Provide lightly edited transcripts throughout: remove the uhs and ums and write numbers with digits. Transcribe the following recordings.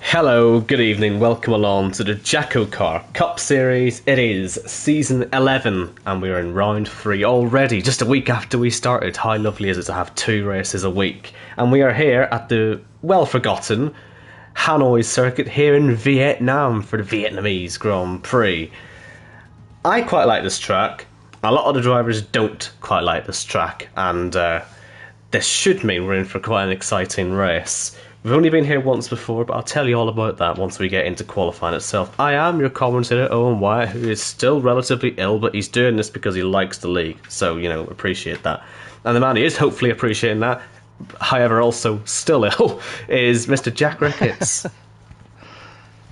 Hello, good evening, welcome along to the JACKOCAR Cup Series. It is Season 11 and we're in Round 3 already, just a week after we started. How lovely is it to have 2 races a week? And we are here at the well-forgotten Hanoi circuit here in Vietnam for the Vietnamese Grand Prix. I quite like this track. A lot of the drivers don't quite like this track, and this should mean we're in for quite an exciting race. We've only been here once before, but I'll tell you all about that once we get into qualifying itself. I am your commentator, Owen Wyatt, who is still relatively ill, but he's doing this because he likes the league, so, appreciate that. And the man who is hopefully appreciating that, however also still ill, is Mr. Jack Ricketts.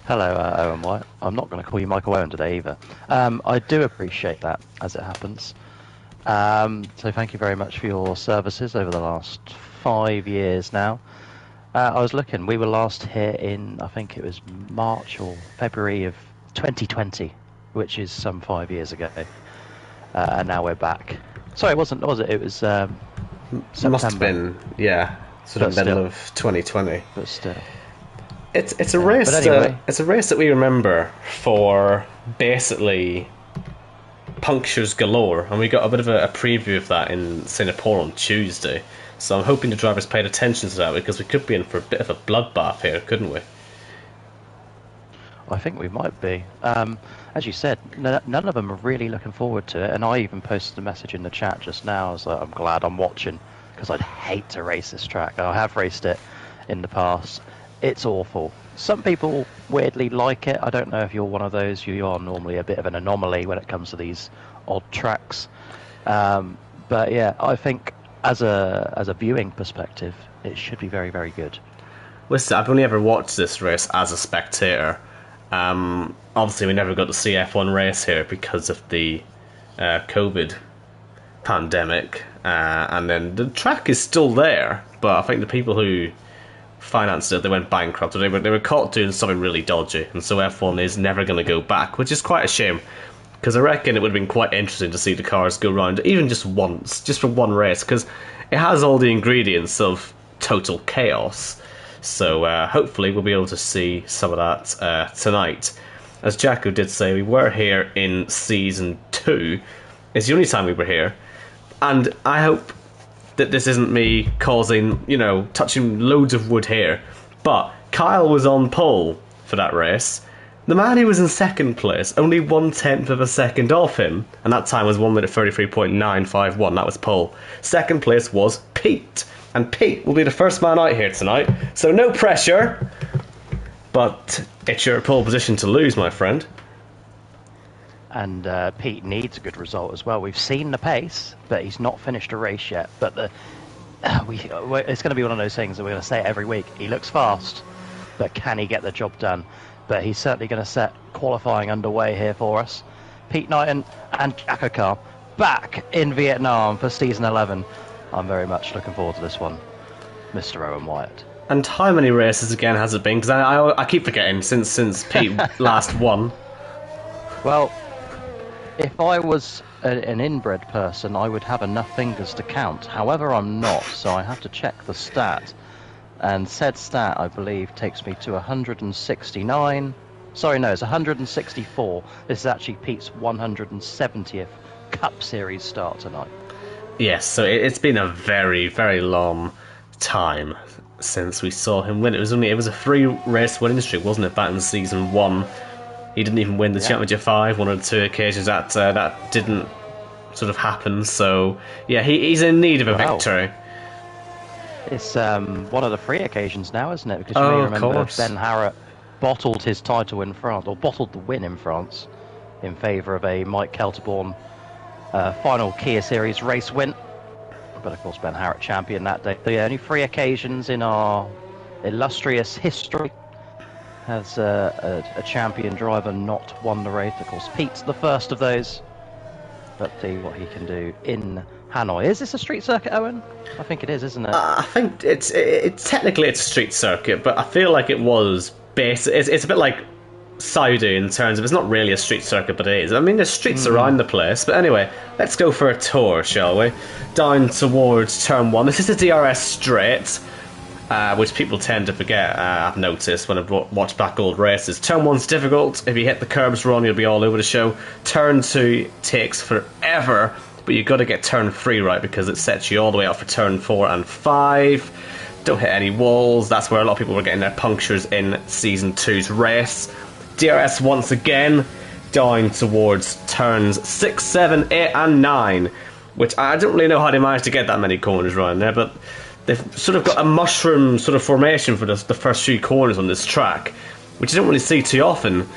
Hello, Owen White. I'm not going to call you Michael Owen today either. I do appreciate that, as it happens. So thank you very much for your services over the last 5 years now. I was looking, we were last here in, I think it was March or February of 2020, which is some 5 years ago. And now we're back. Sorry, it wasn't, was it? It was September. Must have been, yeah, sort of middle of 2020. But still. It's a race. Anyway. It's a race that we remember for basically punctures galore, and we got a bit of a preview of that in Singapore on Tuesday. So I'm hoping the drivers paid attention to that, because we could be in for a bit of a bloodbath here, couldn't we? I think we might be. As you said, none of them are really looking forward to it, and I even posted a message in the chat just now. I was like, I'm glad I'm watching, because I'd hate to race this track. I have raced it in the past. It's awful. Some people weirdly like it. I don't know if you're one of those. You are normally a bit of an anomaly when it comes to these odd tracks. But yeah, I think as a viewing perspective, it should be very, very good. Listen, I've only ever watched this race as a spectator. Obviously, we never got the CF1 race here because of the COVID pandemic. And then the track is still there, but I think the people who financed it, they went bankrupt, or they were caught doing something really dodgy, and so F1 is never going to go back, which is quite a shame, because I reckon it would have been quite interesting to see the cars go round even just once, just for one race, because it has all the ingredients of total chaos. So hopefully we'll be able to see some of that tonight. As Jacko did say, we were here in Season 2. It's the only time we were here, and I hope that this isn't me causing, touching loads of wood here, but Kyle was on pole for that race. The man who was in second place, only 1/10 of a second off him, and that time was 1:33.951, that was pole. Second place was Pete, and Pete will be the first man out here tonight, so no pressure, but it's your pole position to lose, my friend. And Pete needs a good result as well. We've seen the pace, but he's not finished a race yet. But it's going to be one of those things that we're going to say it every week. He looks fast, but can he get the job done? But he's certainly going to set qualifying underway here for us. Pete Knighton and JACKOCAR back in Vietnam for Season 11. I'm very much looking forward to this one, Mr. Owen Wyatt. And how many races again has it been? Because I keep forgetting since Pete last won. Well, if I was an inbred person, I would have enough fingers to count. However, I'm not, so I have to check the stat. And said stat, I believe, takes me to 169. Sorry, no, it's 164. This is actually Pete's 170th Cup Series start tonight. Yes, so it's been a very, very long time since we saw him win. It was a 3-race winning streak, wasn't it, back in Season 1? He didn't even win the Championship 5, one or two occasions that didn't sort of happen. So yeah, he's in need of a victory. It's one of the 3 occasions now, isn't it? Because you may remember Ben Harrott bottled his title in France, or bottled the win in France, in favour of a Mike Kelterborn final Kia Series race win. But of course, Ben Harrott champion that day. The only 3 occasions in our illustrious history has a champion driver not won the race. Of course, Pete's the first of those. Let's see what he can do in Hanoi. Is this a street circuit, Owen? I think it is, isn't it? I think it's technically it's a street circuit, but I feel like it was based. It's a bit like Saudi in terms of it's not really a street circuit, but it is. I mean, there's streets around the place. But anyway, let's go for a tour, shall we? Down towards Turn 1. This is the DRS straight. which people tend to forget, I've noticed when I've watched back old races. Turn 1's difficult. If you hit the curbs wrong, you'll be all over the show. Turn 2 takes forever, but you've got to get turn 3 right because it sets you all the way up for turn 4 and 5. Don't hit any walls. That's where a lot of people were getting their punctures in Season 2's race. DRS once again down towards turns 6, 7, 8 and 9, which I don't really know how they managed to get that many corners around there, but they've sort of got a mushroom sort of formation for the first few corners on this track, which you don't really see too often.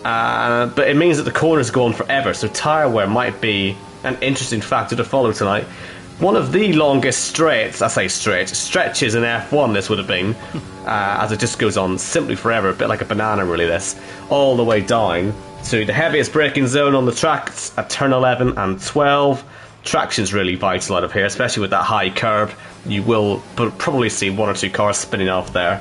But it means that the corners go on forever, so tyre wear might be an interesting factor to follow tonight. One of the longest straights, I say stretches in F1 this would have been, as it just goes on simply forever, a bit like a banana really this, all the way down to the heaviest braking zone on the tracks at turn 11 and 12. Traction's really vital out of here, especially with that high curb. You will probably see 1 or 2 cars spinning off there.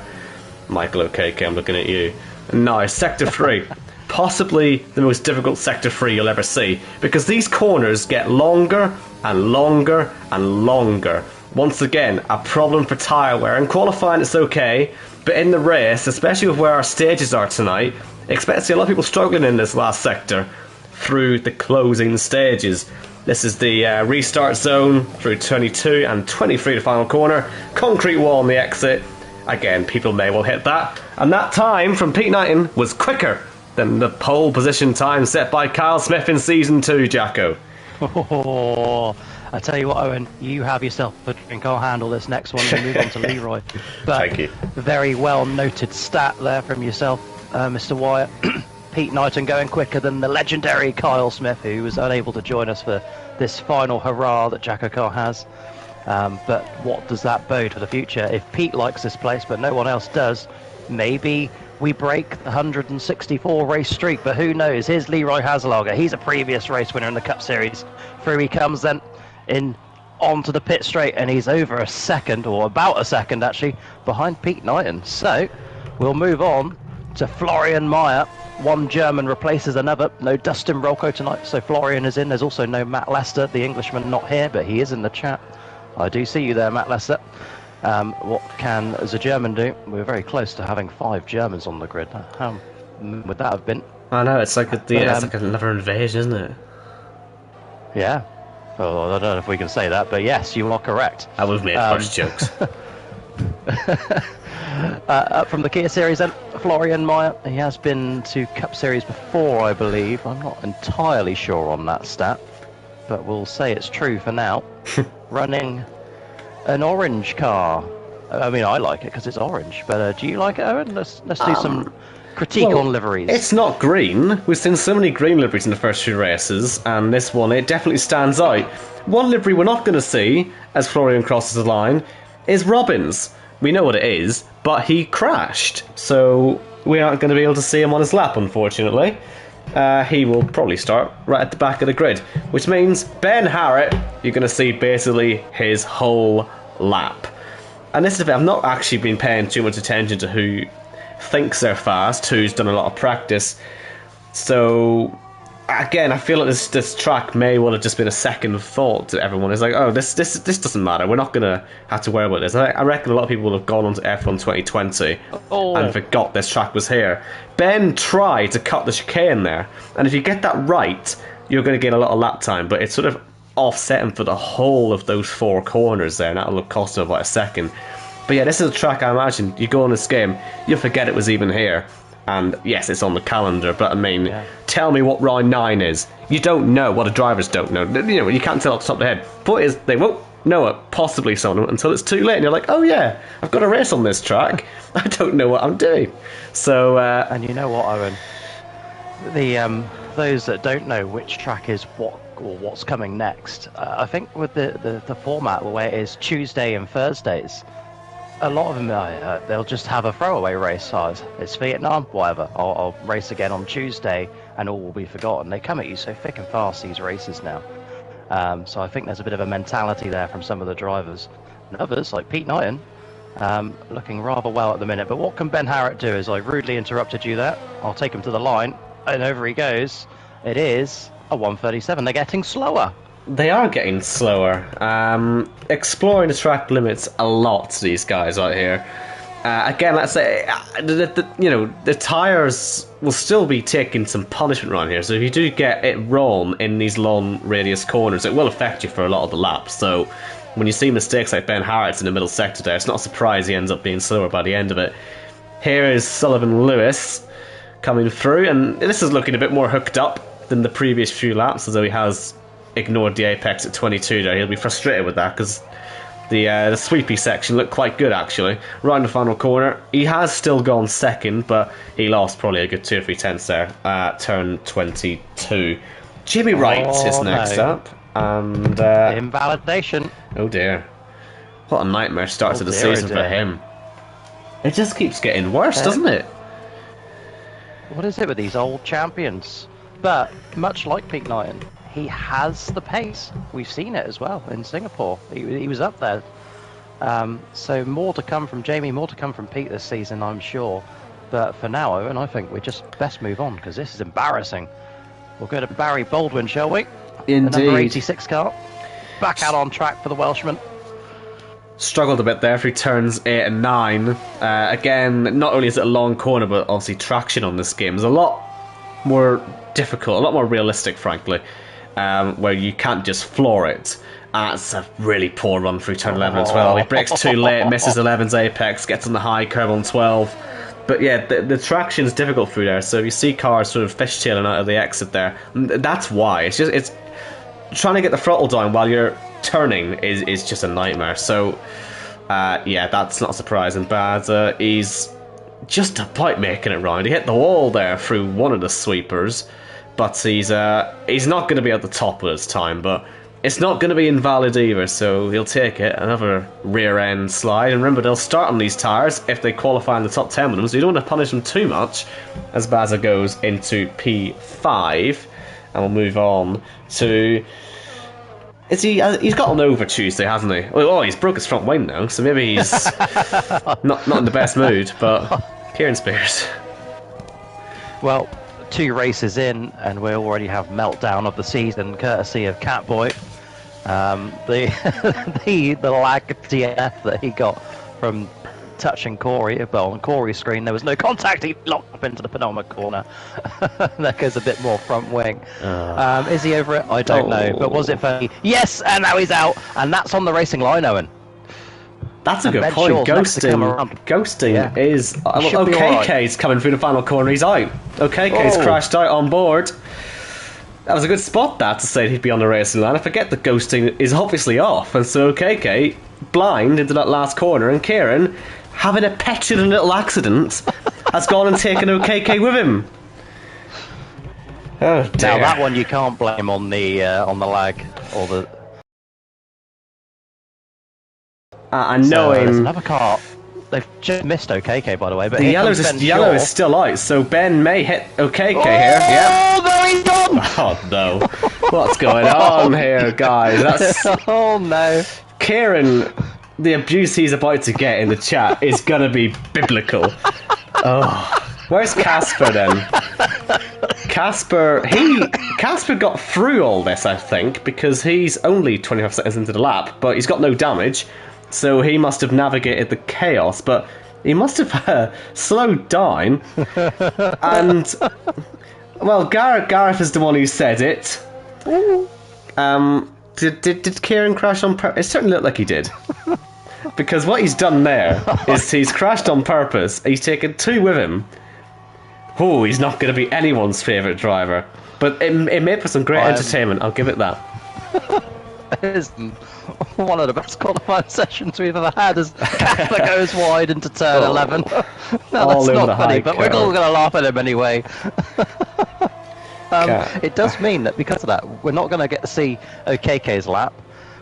Michael O'Keke, I'm looking at you. Now, Sector 3. Possibly the most difficult Sector 3 you'll ever see, because these corners get longer and longer and longer. Once again, a problem for tyre wear. In qualifying it's okay, but in the race, especially with where our stages are tonight, expect to see a lot of people struggling in this last sector through the closing stages. This is the restart zone through 22 and 23 the final corner. Concrete wall on the exit. Again, people may well hit that. And that time from Pete Knighton was quicker than the pole position time set by Kyle Smith in Season 2, Jacko. Oh, I tell you what, Owen, you have yourself a drink. I'll handle this next one and move on to Leroy. But thank you. Very well noted stat there from yourself, Mr. Wyatt. Pete Knighton going quicker than the legendary Kyle Smith, who was unable to join us for this final hurrah that JACKOCAR has. But what does that bode for the future? If Pete likes this place but no one else does, maybe we break the 164 race streak, but who knows? Here's Leroy Haslager. He's a previous race winner in the Cup Series. Through he comes then in onto the pit straight, and he's over a second, or about a second actually, behind Pete Knighton. So we'll move on to Florian Meyer. One German replaces another. No Dustin Rolko tonight, so Florian is in. There's also no Matt Lester, the Englishman, not here, but he is in the chat. I do see you there, Matt Lester. What can the German do? We're very close to having 5 Germans on the grid. How would that have been? I know, it's like it's like another invasion, isn't it? Yeah. Well, I don't know if we can say that, but yes, you are correct. I would have made first jokes. Up from the Kia Series then, Florian Meyer. He has been to Cup Series before, I believe. I'm not entirely sure on that stat, but we'll say it's true for now. Running an orange car. I mean, I like it because it's orange, but do you like it, Owen? Let's do some critique on liveries. It's not green. We've seen so many green liveries in the first few races, and this one, it definitely stands out. One livery we're not going to see as Florian crosses the line is Robbins. We know what it is, but he crashed, so we aren't going to be able to see him on his lap, unfortunately. He will probably start right at the back of the grid, which means Ben Harrett, you're going to see basically his whole lap. And this is I've not actually been paying too much attention to who thinks they're fast, who's done a lot of practice. So again, I feel like this track may well have just been a second thought to everyone. It's like, oh, this doesn't matter. We're not going to have to worry about this. I reckon a lot of people have gone onto F1 2020 and forgot this track was here. Ben tried to cut the chicane there, and if you get that right, you're going to gain a lot of lap time, but it's sort of offsetting for the whole of those 4 corners there, and that'll cost him about a second. But yeah, this is a track I imagine you go on this game, you'll forget it was even here. And yes, it's on the calendar, but I mean, tell me what round 9 is. You don't know what the drivers don't know. You know, you can't tell off the top of the head. Point is, they won't know it, possibly someone, until it's too late, and you're like, oh yeah, I've got a race on this track. I don't know what I'm doing. So, and you know what, Owen? The those that don't know which track is what or what's coming next, I think with the format, the way it is Tuesday and Thursdays, a lot of them, they'll just have a throwaway race. It's Vietnam, whatever. I'll race again on Tuesday, and all will be forgotten. They come at you so thick and fast, these races now. So I think there's a bit of a mentality there from some of the drivers. And others, like Pete Knighton, looking rather well at the minute. But what can Ben Harrett do? As I rudely interrupted you there, I'll take him to the line, and over he goes. It is a 1:37. They're getting slower. They are getting slower. Exploring the track limits a lot, these guys out here. Again, let's say, the tyres will still be taking some punishment around here. So if you do get it wrong in these long radius corners, it will affect you for a lot of the laps. So when you see mistakes like Ben Harrett's in the middle sector there, it's not a surprise he ends up being slower by the end of it. Here is Sullivan Lewis coming through, and this is looking a bit more hooked up than the previous few laps, as though he has ignored the apex at 22 there. He'll be frustrated with that, because the sweepy section looked quite good, actually. Right in the final corner, he has still gone second, but he lost probably a good 2 or 3 tenths there at turn 22. Jimmy Wright is next up, and invalidation. Oh dear, what a nightmare start to the season for him. It just keeps getting worse, doesn't it? What is it with these old champions? But much like Pete Knighton, he has the pace. We've seen it as well in Singapore. He was up there. So more to come from Jamie, more to come from Pete this season, I'm sure. But for now, Owen, I think we just best move on, because this is embarrassing. We'll go to Barry Baldwin, shall we? Indeed. The number 86 car. Back out on track for the Welshman. Struggled a bit there through turns 8 and 9. Again, not only is it a long corner, but obviously traction on this game is a lot more difficult, a lot more realistic, frankly, where you can't just floor it. That's a really poor run through turn 11 as well. He brakes too late, misses 11's apex, gets on the high curve on 12. But yeah, the traction's difficult through there, so if you see cars sort of fishtailing out of the exit there, that's why. It's trying to get the throttle down while you're turning is just a nightmare. So yeah, that's not surprising. But he's just about making it round. He hit the wall there through one of the sweepers, but he's not going to be at the top of his time. But it's not going to be invalid either, so he'll take it. Another rear end slide, and remember, they'll start on these tyres if they qualify in the top 10 with them, so you don't want to punish them too much as Baza goes into P5. And we'll move on to... He's gotten over Tuesday, hasn't he? Oh, he's broke his front wing now, so maybe he's not in the best mood, but Kieran Spears. Well, 2 races in, and we already have meltdown of the season, courtesy of Catboy. The lag DNF that he got from touching Corey, well, on Corey's screen there was no contact, he locked up into the penultimate corner. That goes a bit more front wing. Is he over it? I don't know, but was it for... Yes, and now he's out, and that's on the racing line, Owen. That's a good point. Ghosting is... OKK's coming through the final corner, he's out. OKK's crashed out on board. That was a good spot, that, to say he'd be on the racing line. I forget that ghosting is obviously off, and so OKK, blind into that last corner, and Kieran, having a petulant little accident, has gone and taken OKK with him. Oh dear. Now that one you can't blame on the lag or the... and knowing... there's another car. They've just missed OKK, by the way, but the yellow is still out, so Ben may hit OKK here. Oh, there he's gone! Oh no. What's going on here, guys? That's... Oh no. Kieran, the abuse he's about to get in the chat is gonna be biblical. Oh, where's Casper then? Casper got through all this, I think, because he's only 25 seconds into the lap, but he's got no damage, so he must have navigated the chaos, but he must have slowed down. And, well, Gareth is the one who said it. Did Kieran crash on purpose? It certainly looked like he did. Because what he's done there is he's crashed on purpose. He's taken 2 with him. Oh, he's not going to be anyone's favourite driver. But it made for some great entertainment, I'll give it that. It is one of the best qualifying sessions we've ever had as Casper goes wide into turn 11. No, that's not funny, but we're all going to laugh at him anyway. It does mean that because of that, we're not going to get to see OKK's lap.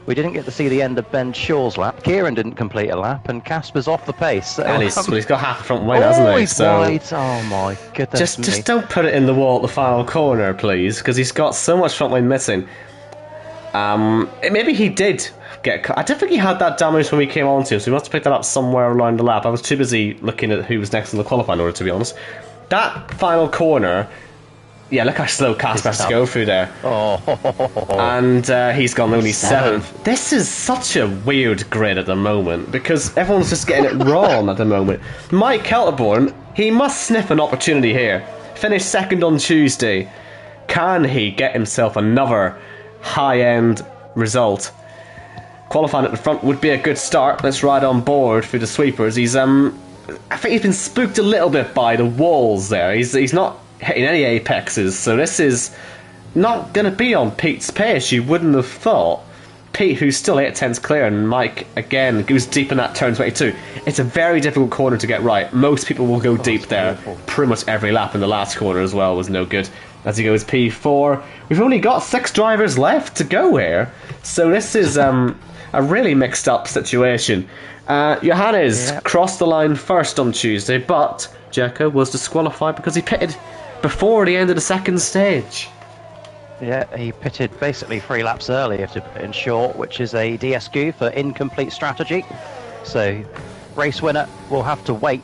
We didn't get to see the end of Ben Shaw's lap. Kieran didn't complete a lap, and Casper's off the pace. So, and he's got half the front wing, hasn't he? He's wide. Oh my goodness! Just don't put it in the wall at the final corner, please, because he's got so much front wing missing. Maybe he did get... I don't think he had that damage when we came on to him, so we must have picked that up somewhere around the lap. I was too busy looking at who was next in the qualifying order, to be honest. That final corner Yeah, look how slow Casper has to go through there. Oh. And he's gone only 7th. This is such a weird grid at the moment, because everyone's just getting it wrong at the moment. Mike Kelterborn, he must sniff an opportunity here. Finished 2nd on Tuesday. Can he get himself another high-end result? Qualifying at the front would be a good start. Let's ride on board through the sweepers. He's I think he's been spooked a little bit by the walls there. He's not hitting any apexes, so this is not going to be on Pete's pace. You wouldn't have thought. Pete, who's still 8/10s clear, and Mike again goes deep in that turn 22. It's a very difficult corner to get right. Most people will go deep there. Pretty much every lap in the last corner as well was no good. As he goes P4, we've only got 6 drivers left to go here, so this is a really mixed up situation. Johannes crossed the line first on Tuesday, but Jacko was disqualified because he pitted before the end of the 2nd stage. Yeah, he pitted basically 3 laps early, to put it in short, which is a DSQ for incomplete strategy. So, race winner will have to wait.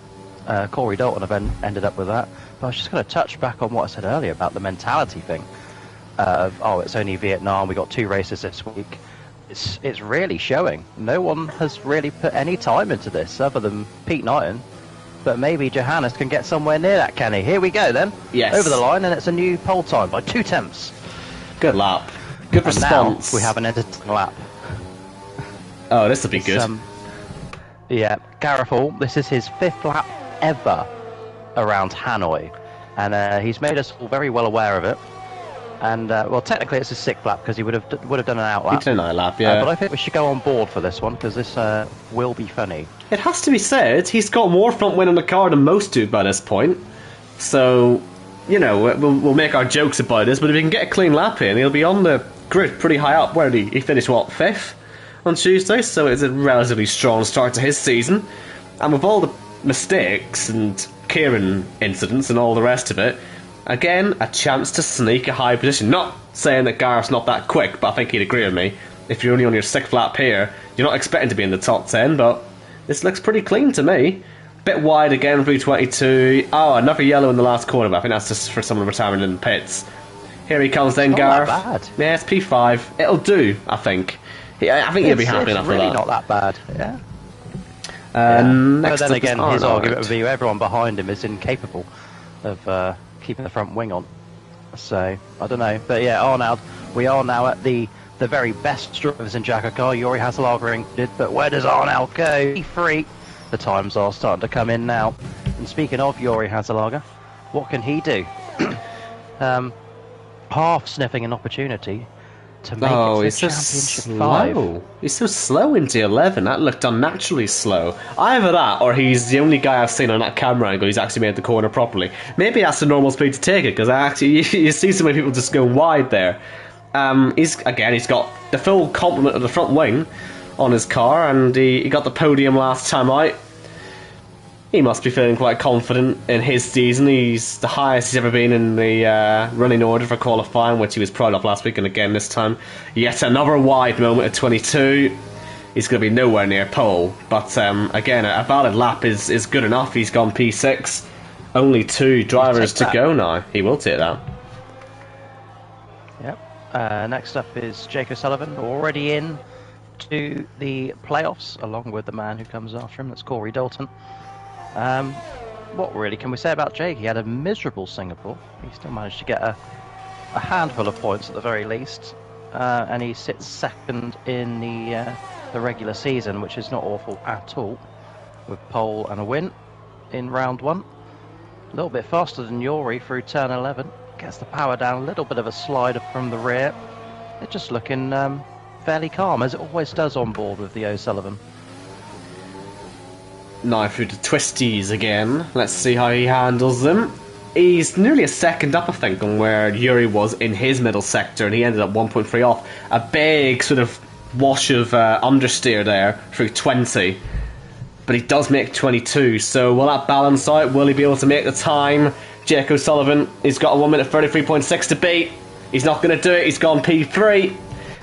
Corey Dalton ended up with that. But I was just going to touch back on what I said earlier about the mentality thing. It's only Vietnam, we got 2 races this week. It's really showing. No one has really put any time into this other than Pete Knighton. But maybe Johannes can get somewhere near that, can he? Here we go then. Yes. Over the line, and it's a new pole time by 2/10. Good lap. Good and response. Now we have an entertaining lap. Oh, this will be good. Yeah, Gareth Hall, this is his 5th lap ever around Hanoi. And he's made us all very well aware of it. And, well, technically it's his 6th lap because he would have done an out lap. He did an out lap, yeah. But I think we should go on board for this one because this will be funny. It has to be said, he's got more front wing on the car than most do by this point. So, you know, we'll make our jokes about this, but if he can get a clean lap in, he'll be on the grid pretty high up. Where did he finished, what, 5th on Tuesday? So it's a relatively strong start to his season. And with all the mistakes and Kieran incidents and all the rest of it, again, a chance to sneak a high position. Not saying that Gareth's not that quick, but I think he'd agree with me. If you're only on your 6th lap here, you're not expecting to be in the top 10, but this looks pretty clean to me. Bit wide again through 22. Oh, another yellow in the last corner, but I think that's just for someone retiring in the pits. Here he comes then, Gareth. Not that bad. Yeah, it's P5. It'll do, I think. I think he'll be happy enough really with that. Not that bad, yeah. Next but then again, his Arnold. argument would be everyone behind him is incapable of keeping the front wing on. So, I don't know. But yeah, Arnold, we are now at the very best drivers in JACKOCAR. Yuri Hasselager included, but where does Arnold go? P3. The times are starting to come in now. And speaking of Yuri Hasselager, what can he do? Half sniffing an opportunity to make it to Championship 5. He's so slow into 11. That looked unnaturally slow. Either that, or he's the only guy I've seen on that camera angle who's actually made the corner properly. Maybe that's the normal speed to take it, because actually you see so many people just go wide there. He's got the full complement of the front wing on his car, and he got the podium last time out. He must be feeling quite confident in his season. He's the highest he's ever been in the running order for qualifying, which he was proud of last week, and again this time. Yet another wide moment at 22. He's going to be nowhere near pole, but again, a valid lap is good enough. He's gone P6. Only 2 drivers to go now. He will take that. Yep. Next up is Jake O'Sullivan, already in to the playoffs, along with the man who comes after him. That's Corey Dalton. What really can we say about Jake? He had a miserable Singapore. He still managed to get a handful of points at the very least, and he sits 2nd in the regular season, which is not awful at all, with pole and a win in round 1. A little bit faster than Yuri through turn 11. Gets the power down, a little bit of a slide from the rear. They're just looking fairly calm, as it always does on board with the O'Sullivan. Now through the twisties again. Let's see how he handles them. He's nearly a second up, I think, on where Yuri was in his middle sector, and he ended up 1.3 off. A big sort of wash of understeer there through 20. But he does make 22, so will that balance out? Will he be able to make the time? Jake O'Sullivan, he's got a 1 minute 33.6 to beat. He's not going to do it, he's gone P3.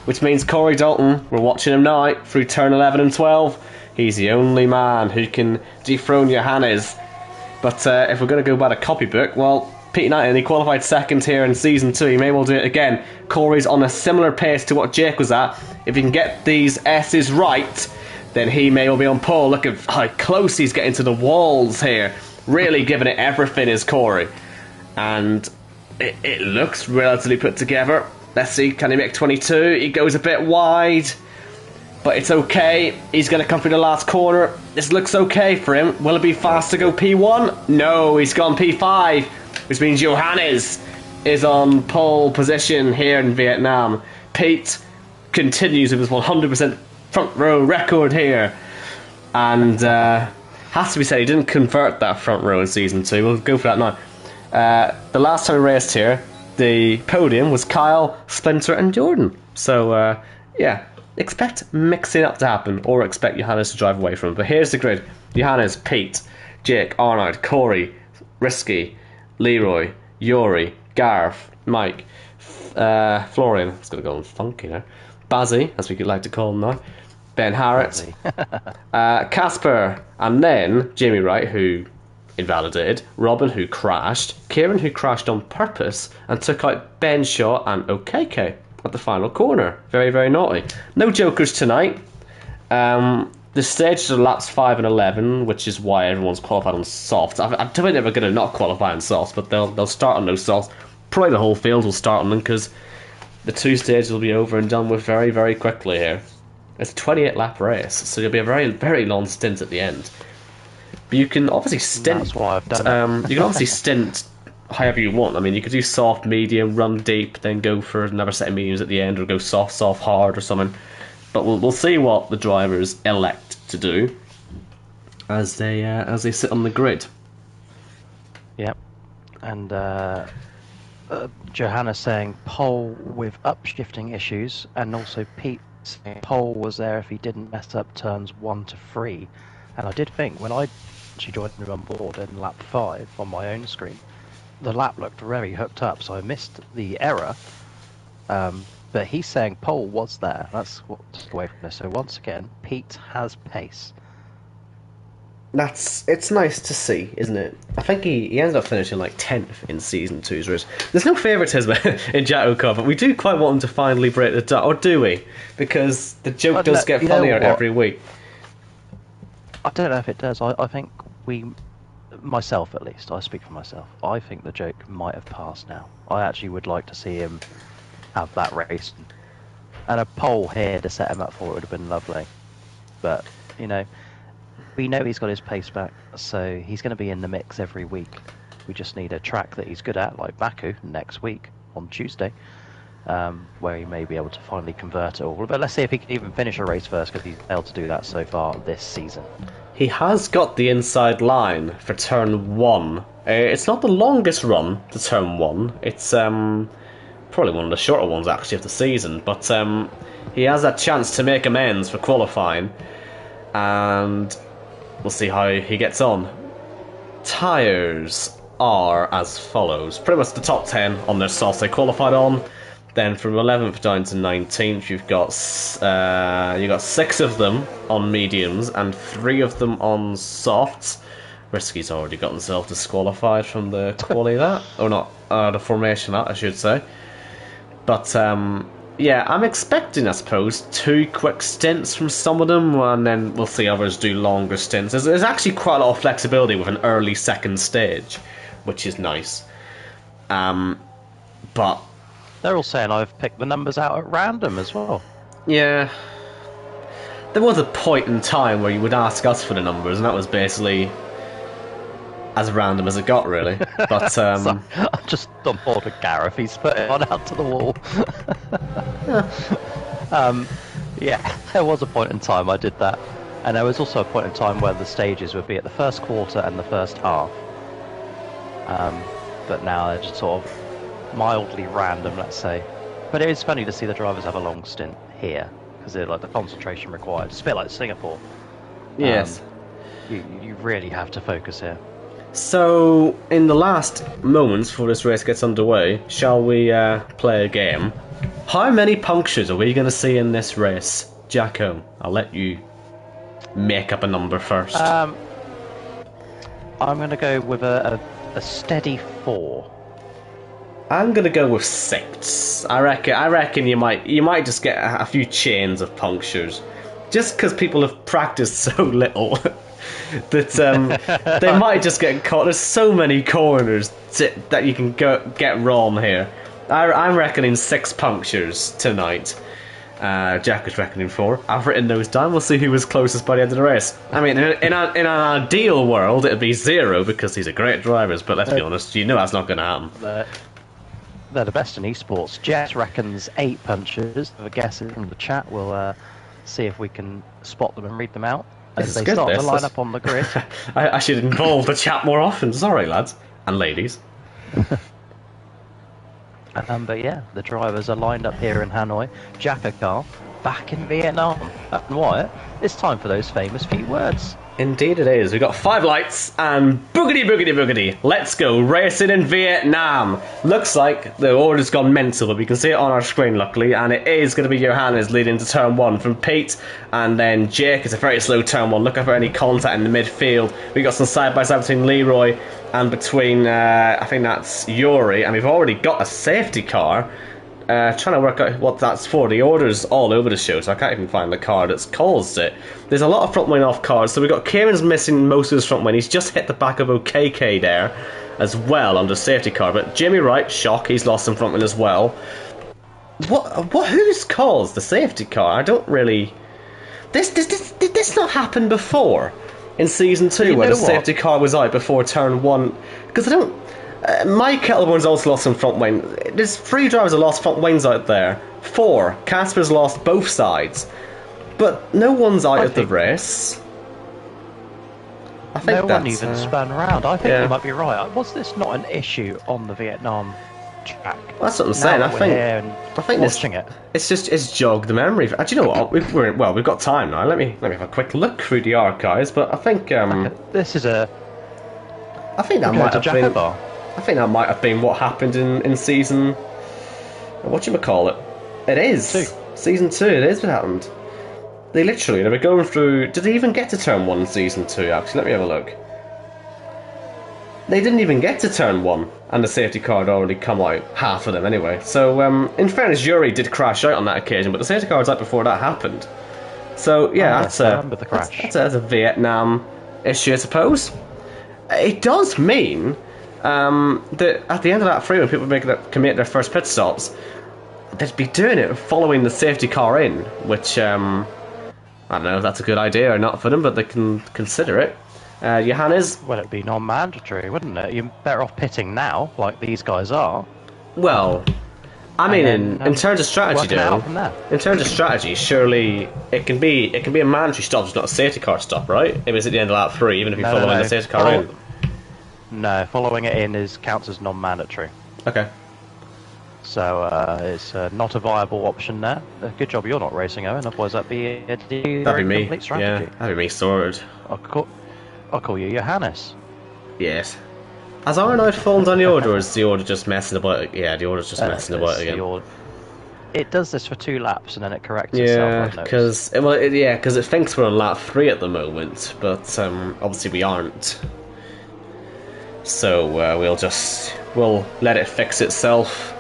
Which means Corey Dalton, we're watching him now, through turn 11 and 12. He's the only man who can dethrone Johannes. But if we're going to go by the copybook, well, Pete Knight, and he qualified second here in Season 2. He may well do it again. Corey's on a similar pace to what Jake was at. If he can get these S's right, then he may well be on pole. Look at how close he's getting to the walls here. Really giving it everything is Corey. And it looks relatively put together. Let's see, can he make 22? He goes a bit wide, but it's okay. He's going to come through the last corner. This looks okay for him. Will it be fast to go P1? No, he's gone P5, which means Johannes is on pole position here in Vietnam. Pete continues with his 100% front row record here, and has to be said, he didn't convert that front row in Season 2. We'll go for that now. The last time we raced here, the podium was Kyle, Splinter and Jordan. So, yeah, expect mixing up to happen, or expect Johannes to drive away from him. But here's the grid. Johannes, Pete, Jake, Arnold, Corey, Risky, Leroy, Yuri, Garth, Mike, Florian, it's going to go on funky now, Bazzy, as we could like to call him now, Ben Harrett, Casper, and then Jamie Wright, who invalidated, Robin, who crashed, Kieran, who crashed on purpose and took out Ben Shaw and OKK at the final corner. Very, very naughty. No jokers tonight. The stages are laps 5 and 11, which is why everyone's qualified on softs. I don't think they're going to not qualify on softs, but they'll start on those softs. Probably the whole field will start on them, because the 2 stages will be over and done with very, very quickly here. It's a 28 lap race, so there'll be a very, very long stint at the end. But you can obviously stint. That's why I've done you can obviously stint however you want. I mean, you could do soft, medium, run deep, then go for another set of mediums at the end, or go soft, soft, hard, or something. But we'll see what the drivers elect to do as they sit on the grid. Yep, and Johanna saying pole with upshifting issues, and also Pete saying pole was there if he didn't mess up turns 1 to 3. And I did think when I actually joined him on board in lap 5 on my own screen, the lap looked very hooked up, so I missed the error. But he's saying pole was there. That's what took away from this. So once again, Pete has pace. It's nice to see, isn't it? I think he ended up finishing like 10th in Season 2's race. There's no favouritism in JACKOCAR, but we do quite want him to finally break the duck, or do we? Because the joke does get funnier every week. I don't know if it does. I think myself at least, I speak for myself, I think the joke might have passed now. I actually would like to see him have that race. And a pole here to set him up for it would have been lovely. But, you know, we know he's got his pace back, so he's going to be in the mix every week. We just need a track that he's good at, like Baku, next week on Tuesday, where he may be able to finally convert it all. But let's see if he can even finish a race first, because he's failed to do that so far this season. He has got the inside line for turn 1. It's not the longest run to turn 1. It's probably one of the shorter ones actually of the season. But he has that chance to make amends for qualifying, and we'll see how he gets on. Tyres are as follows. Pretty much the top 10 on their softs they qualified on. Then from 11th down to 19th, you've got 6 of them on mediums and 3 of them on softs. Risky's already got himself disqualified from the quali that, or not, the formation that, I should say. But yeah, I'm expecting, I suppose, 2 quick stints from some of them, and then we'll see others do longer stints. There's actually quite a lot of flexibility with an early second stage, which is nice. But they're all saying I've picked the numbers out at random as well. Yeah. There was a point in time where you would ask us for the numbers, and that was basically as random as it got, really. But so, I'm just on board with Gareth. He's put it on out to the wall. Yeah, there was a point in time I did that. And there was also a point in time where the stages would be at the first quarter and the first half. But now they're just sort of mildly random, let's say. But it is funny to see the drivers have a long stint here, because they're like the concentration required. It's a bit like Singapore. Yes. You really have to focus here. So, in the last moments before this race gets underway, shall we play a game? How many punctures are we going to see in this race? Jacko, I'll let you make up a number first. I'm going to go with a steady 4. I'm gonna go with 6. I reckon you might just get a few chains of punctures, just because people have practiced so little that they might just get caught. There's so many corners that you can get wrong here. I'm reckoning 6 punctures tonight. Jack is reckoning 4. I've written those down. We'll see who was closest by the end of the race. I mean, in an ideal world, it'd be 0 because these are great drivers. But let's be honest, you know that's not going to happen. They're the best in esports. Jet reckons 8 punches. Have a guess from the chat. We'll see if we can spot them and read them out as they start to line up on the grid. I should involve the chat more often. Sorry, lads and ladies. But yeah, the drivers are lined up here in Hanoi. JACKOCAR back in Vietnam. And Wyatt, it's time for those famous few words. Indeed it is. We've got 5 lights and boogity boogity boogity. Let's go racing in Vietnam. Looks like the order's gone mental, but we can see it on our screen luckily, and it is going to be Johannes leading to turn 1 from Pete, and then Jake. It's a very slow turn 1. Look out for any contact in the midfield. We got some side by side between Leroy and between I think that's Yuri, and we've already got a safety car. Trying to work out what that's for. The order's all over the show, so I can't even find the car that's caused it. There's a lot of front wing off cars, so we've got Kieran's missing most of his front wing. He's just hit the back of OKK there as well under safety car, but Jimmy Wright, shock, he's lost some front wing as well. Who's caused the safety car? I don't really... Did this not happen before? In Season 2, where the safety car was out before turn 1? Because I don't... Mike Kettlebourne's also lost some front wing. There's 3 drivers that lost front wings out there. 4. Casper's lost both sides. But no one's out of the race. I think no one even spun around. I think you might be right. Was this not an issue on the Vietnam track? Well, that's what I'm saying. I think watching it. It's jogged the memory. Do you know what? We've got time now. Let me have a quick look through the archives. But I think this is a. I think that might have been. I think that might have been what happened in season... Whatchamacallit? It is. 2. Season 2, it is what happened. They were going through... Did they even get to turn 1 in season 2, actually? Let me have a look. They didn't even get to turn 1, and the safety car had already come out. Half of them, anyway. So, in fairness, Yuri did crash out on that occasion, but the safety car was out before that happened. So, yeah, that's a Vietnam issue, I suppose. It does mean... that at the end of that free, when people commit their first pit stops, they'd be doing it following the safety car in, which I don't know if that's a good idea or not for them, but they can consider it. Johannes? Well, it'd be non-mandatory, wouldn't it? You're better off pitting now, like these guys are. Well, I mean, in terms of strategy, though, in terms of strategy, surely it can be a mandatory stop, it's not a safety car stop, right? If it's at the end of lap 3, even if you're following the safety car in. No, following it in counts as non-mandatory. Okay. So it's not a viable option there. Good job you're not racing, Owen. Otherwise that'd be me. Complete strategy. Yeah, that'd be me sorted. I'll call you Johannes. Yes. Has Arnold fallen on the order, or is the order just messing about? Yeah, the order's just messing about again. It does this for 2 laps and then it corrects itself. Yeah, because it thinks we're on lap 3 at the moment, but obviously we aren't. So we'll let it fix itself.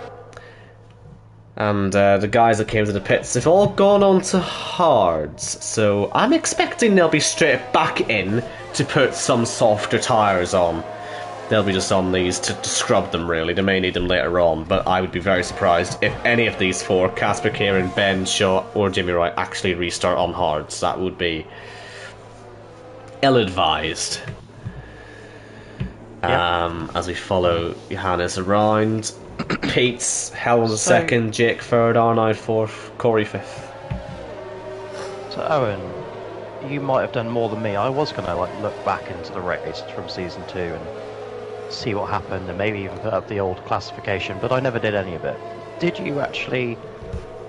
And the guys that came to the pits have all gone on to hards, so I'm expecting they'll be straight back in to put some softer tyres on. They'll be just on these to scrub them, really. They may need them later on, but I would be very surprised if any of these 4, Casper, Kieran, Ben, Shaw or Jimmy Wright, actually restart on hards. That would be ill-advised. As we follow Johannes around. Pete's held a second, Jake third, Arnold fourth, Corey fifth. So Owen, you might have done more than me. I was going to look back into the race from season 2 and see what happened and maybe even put up the old classification, but I never did any of it. Did you actually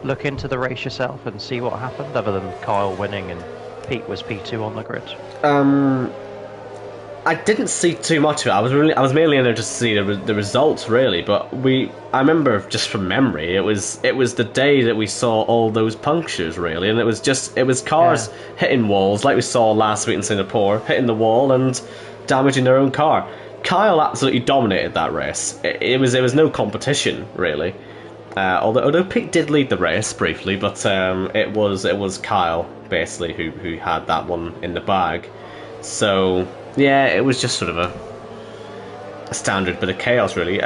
look into the race yourself and see what happened, other than Kyle winning and Pete was P2 on the grid? I didn't see too much of it. I was mainly in there just to see the results, really. But I remember just from memory, it was the day that we saw all those punctures, really, and it was cars hitting walls like we saw last week in Singapore, hitting the wall and damaging their own car. Kyle absolutely dominated that race. It was no competition really. Although Pete did lead the race briefly, but it was Kyle basically who had that one in the bag. So yeah, it was just sort of a standard bit of chaos really.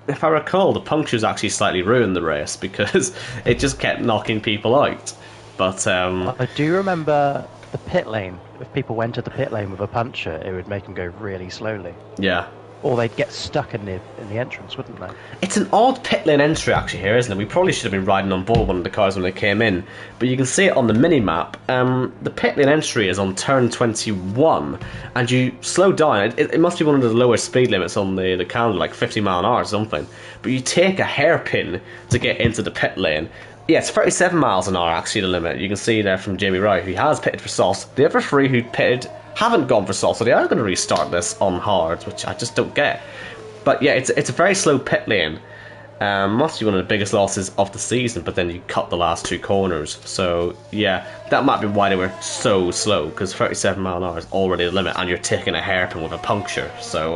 If I recall, the punctures actually slightly ruined the race because it just kept knocking people out. But I do remember the pit lane. If people went to the pit lane with a puncture, it would make them go really slowly. Yeah. Or they'd get stuck in the entrance, wouldn't they? It's an odd pit lane entry actually here, isn't it? We probably should have been riding on board one of the cars when they came in, but you can see it on the mini-map. The pit lane entry is on turn 21, and you slow down. It must be one of the lower speed limits on the calendar, like 50 mile an hour or something. But you take a hairpin to get into the pit lane. Yeah, it's 37 miles an hour actually the limit. You can see there from Jamie Wright, who has pitted for Sauce. The other three who pitted haven't gone for Sauce, so they are going to restart this on hard, which I just don't get. But yeah, it's a very slow pit lane. Must be one of the biggest losses of the season, but then you cut the last two corners. So yeah, that might be why they were so slow, because 37 mile an hour is already the limit, and you're taking a hairpin with a puncture. So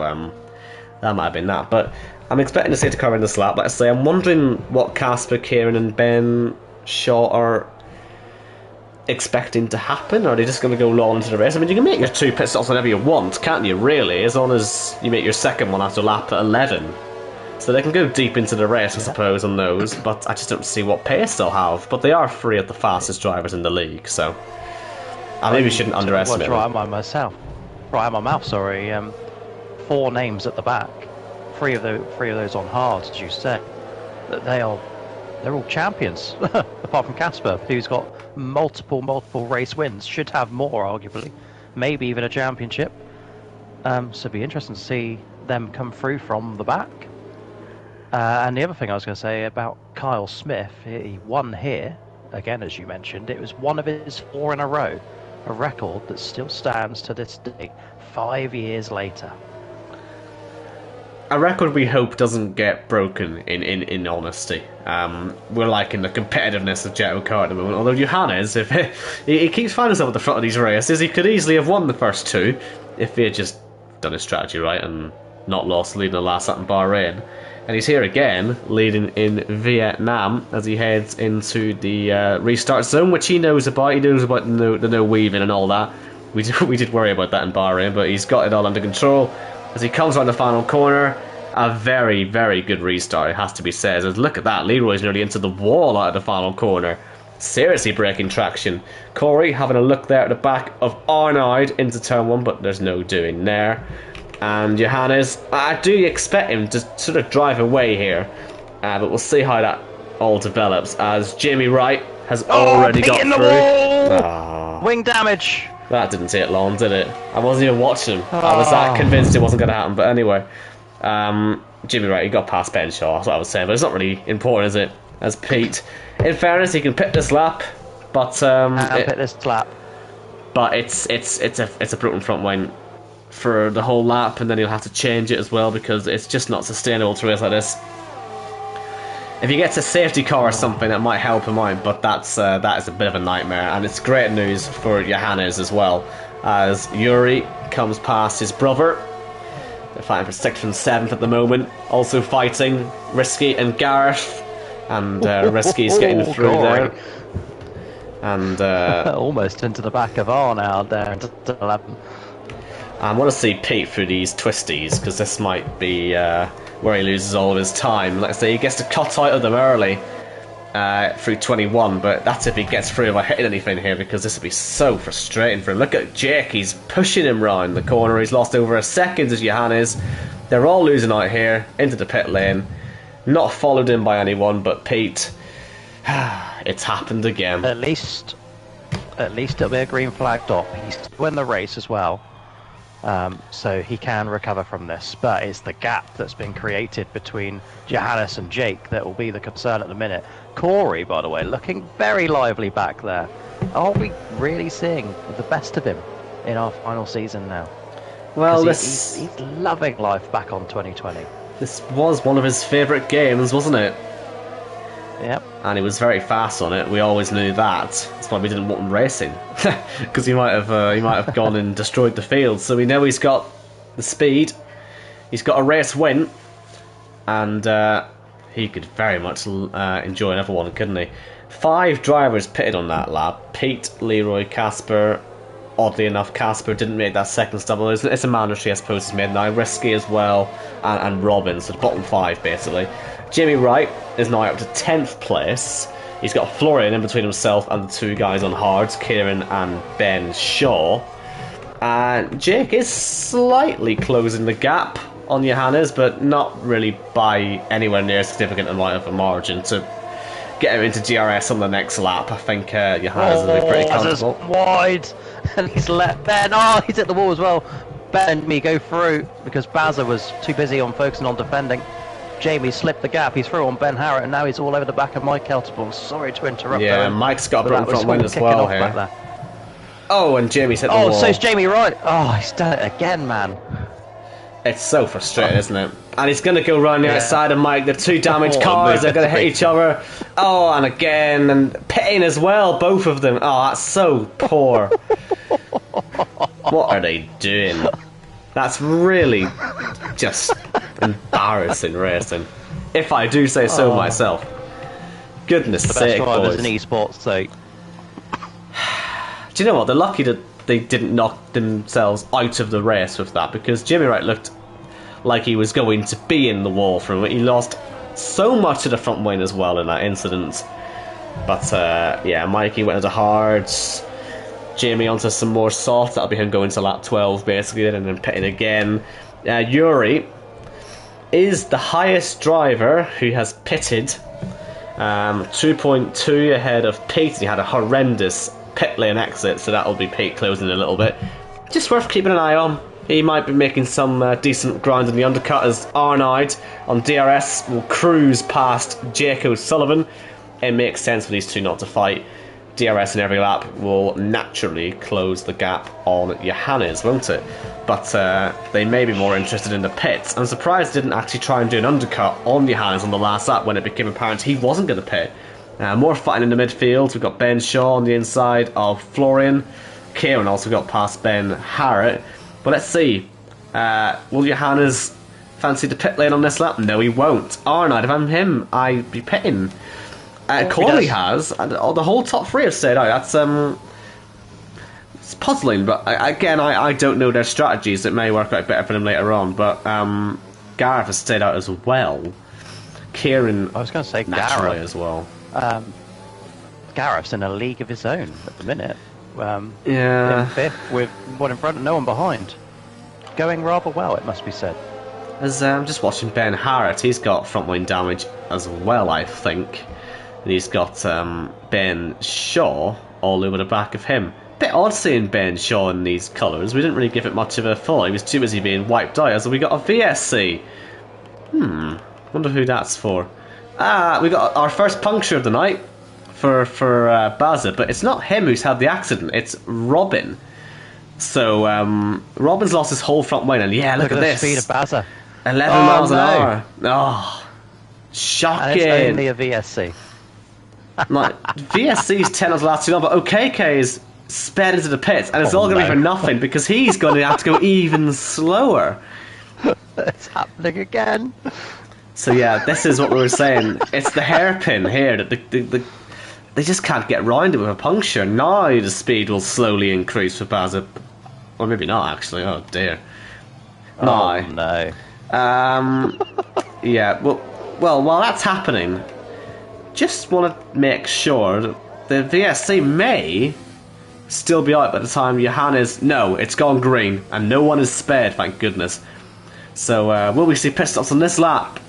that might have been that. But I'm expecting to see the car in this lap. Like I say, I'm wondering what Casper, Kieran and Ben Shaw are expecting to happen. Or are they just going to go long into the race? I mean, you can make your two pit stops whenever you want, can't you, really? As long as you make your second one after lap 11. So they can go deep into the race, I suppose, on those, but I just don't see what pace they'll have. But they are three of the fastest drivers in the league, so I maybe shouldn't underestimate them. Right out my mouth, sorry. 4 names at the back. Three of those on hard, as you said. That they're all champions, apart from Casper, who's got multiple race wins. Should have more, arguably, maybe even a championship. So it'd be interesting to see them come through from the back. And the other thing I was going to say about Kyle Smith, he won here again, as you mentioned. It was one of his 4 in a row, a record that still stands to this day, 5 years later. A record we hope doesn't get broken, in honesty. We're liking the competitiveness of JACKOCAR at the moment, although Johannes, if he keeps finding himself at the front of these races, he could easily have won the first 2 if he had just done his strategy right and not lost leading the last lap in Bahrain. And he's here again, leading in Vietnam as he heads into the restart zone, which he knows about. He knows about the no weaving and all that. We did worry about that in Bahrain, but he's got it all under control. As he comes around the final corner, a very, very good restart, it has to be said. As look at that, Leroy's nearly into the wall out of the final corner. Seriously breaking traction. Corey having a look there at the back of Arnaud into turn 1, but there's no doing there. And Johannes, I do expect him to sort of drive away here, but we'll see how that all develops, as Jamie Wright has already got through. Wing damage. That didn't take long, did it? I wasn't even watching him. I was that convinced it wasn't going to happen. But anyway, Jimmy Wright, he got past Ben Shaw, that's what I was saying. But it's not really important, is it? As Pete, in fairness, he can pit this lap, but pit this lap. But it's a broken front wing for the whole lap, and then he'll have to change it as well because it's just not sustainable to race like this. If he gets a safety car or something, that might help him out, but that is a bit of a nightmare. And it's great news for Johannes as well, as Yuri comes past his brother. They're fighting for 6th and 7th at the moment. Also fighting Risky and Gareth, and Risky's getting through there. And almost into the back of Arnaud there into 11. I want to see Pete through these twisties, because this might be where he loses all of his time. Let's say he gets to cut out of them early through 21, but that's if he gets through by hitting anything here, because this would be so frustrating for him. Look at Jake, he's pushing him round the corner. He's lost over a second as Johannes. They're all losing out here into the pit lane. Not followed in by anyone but Pete. It's happened again. At least it'll be a green flag stop. He's still in the race as well. So he can recover from this, but it's the gap that's been created between Johannes and Jake that will be the concern at the minute. Corey, by the way, looking very lively back there. Are we really seeing the best of him in our final season now? Well, he's loving life back on 2020. This was one of his favourite games, wasn't it? Yep. And he was very fast on it. We always knew that. That's why we didn't want him racing, because he might have gone and destroyed the field. So we know he's got the speed. He's got a race win, and he could very much enjoy another one, couldn't he? 5 drivers pitted on that lap. Pete, Leroy, Casper. Oddly enough, Casper didn't make that second stubble. It's a mandatory, I suppose, he's made now. Risky as well, and Robin, so the bottom 5, basically. Jamie Wright is now up to 10th place. He's got Florian in between himself and the 2 guys on hards, Kieran and Ben Shaw. And Jake is slightly closing the gap on Johannes, but not really by anywhere near a significant amount of a margin to get him into DRS on the next lap. I think Johannes will be pretty comfortable. Wide, and he's let Ben. Oh, he's at the wall as well. Ben and me go through because Bazza was too busy on focusing on defending. Jamie slipped the gap. He's through on Ben Harrett, and now he's all over the back of Mike Kelterborn. Sorry to interrupt. Yeah, Ben, Mike's got a broken front wing as well here. Oh, and Jamie's hit the wall. Oh, so's Jamie Wright. Oh, he's done it again, man. It's so frustrating, isn't it? And he's going to go round the outside of Mike. The 2 damaged cars are going to hit each other. Oh, and again, and pitting as well, both of them. Oh, that's so poor. What are they doing? That's really just embarrassing racing, if I do say so myself. Goodness sake, boys. An esports, so. Do you know what? They're lucky that they didn't knock themselves out of the race with that, because Jimmy Wright looked like he was going to be in the wall from it. He lost so much of the front wing as well in that incident. But yeah, Mikey went into hards. Jamie onto some more soft. That'll be him going to lap 12 basically, and then pitting again. Yuri is the highest driver who has pitted. 2.2 ahead of Pete. He had a horrendous pit lane exit, so that'll be Pete closing a little bit. Just worth keeping an eye on. He might be making some decent ground in the undercut, as Arnaud on DRS will cruise past Jake O'Sullivan. It makes sense for these two not to fight. DRS in every lap will naturally close the gap on Johannes, won't it? But they may be more interested in the pits. I'm surprised they didn't actually try and do an undercut on Johannes on the last lap when it became apparent he wasn't going to pit. More fighting in the midfield. We've got Ben Shaw on the inside of Florian. Kieran also got past Ben Harrett. But let's see. Will Johannes fancy the pit lane on this lap? No, he won't. Arnaud, if I'm him, I'd be pitting. Corley has, and the whole top 3 have stayed out. That's it's puzzling, but again, I don't know their strategies. It may work out better for them later on. But Gareth has stayed out as well. Kieran, I was going to say naturally Gareth as well. Gareth's in a league of his own at the minute. Yeah, in 5th with one in front and no one behind. Going rather well, it must be said. As I'm just watching Ben Harrett, he's got front wing damage as well, I think. And he's got Ben Shaw all over the back of him. Bit odd seeing Ben Shaw in these colours. We didn't really give it much of a thought. He was too busy being wiped out. So we got a VSC. Wonder who that's for. We got our first puncture of the night for Bazza, but it's not him who's had the accident. It's Robin. So Robin's lost his whole front wing, and yeah, look at this. The speed of Bazza. 11 miles an hour. Oh, shocking. And it's only a VSC. Like, VSC's 10 of the last 2 on, but OKK is sped into the pits, and it's all going to be for nothing because he's going to have to go even slower. It's happening again. So yeah, this is what we were saying. It's the hairpin here that they just can't get round it with a puncture. Now the speed will slowly increase for Bazza, or maybe not actually. Oh dear. Oh no. Yeah. Well, while that's happening, just want to make sure that the VSC may still be out by the time Johannes. No, it's gone green, and no one is spared. Thank goodness. So will we see pit stops on this lap?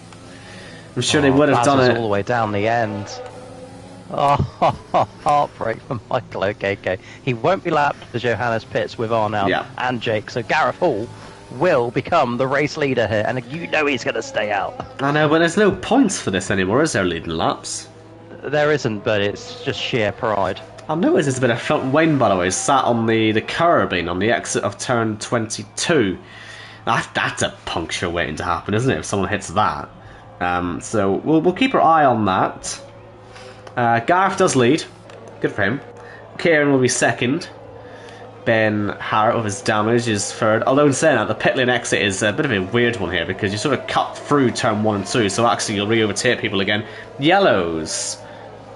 I'm sure they would have done it all the way down the end. Oh, heartbreak for Michael OKK. He won't be lapped as Johannes pits with Arnold and Jake, so Gareth Hall will become the race leader here, and you know he's going to stay out. I know, but there's no points for this anymore, is there, leading laps? There isn't, but it's just sheer pride. I've noticed there's been a front wing, by the way, sat on the curbing on the exit of turn 22. That's a puncture waiting to happen, isn't it, if someone hits that? So we'll keep our eye on that. Gareth does lead. Good for him. Kieran will be second. Ben Harrett with his damage is third. Although in saying that, the pit lane exit is a bit of a weird one here because you sort of cut through turn 1 and 2, so actually you'll re-overtake people again. Yellows.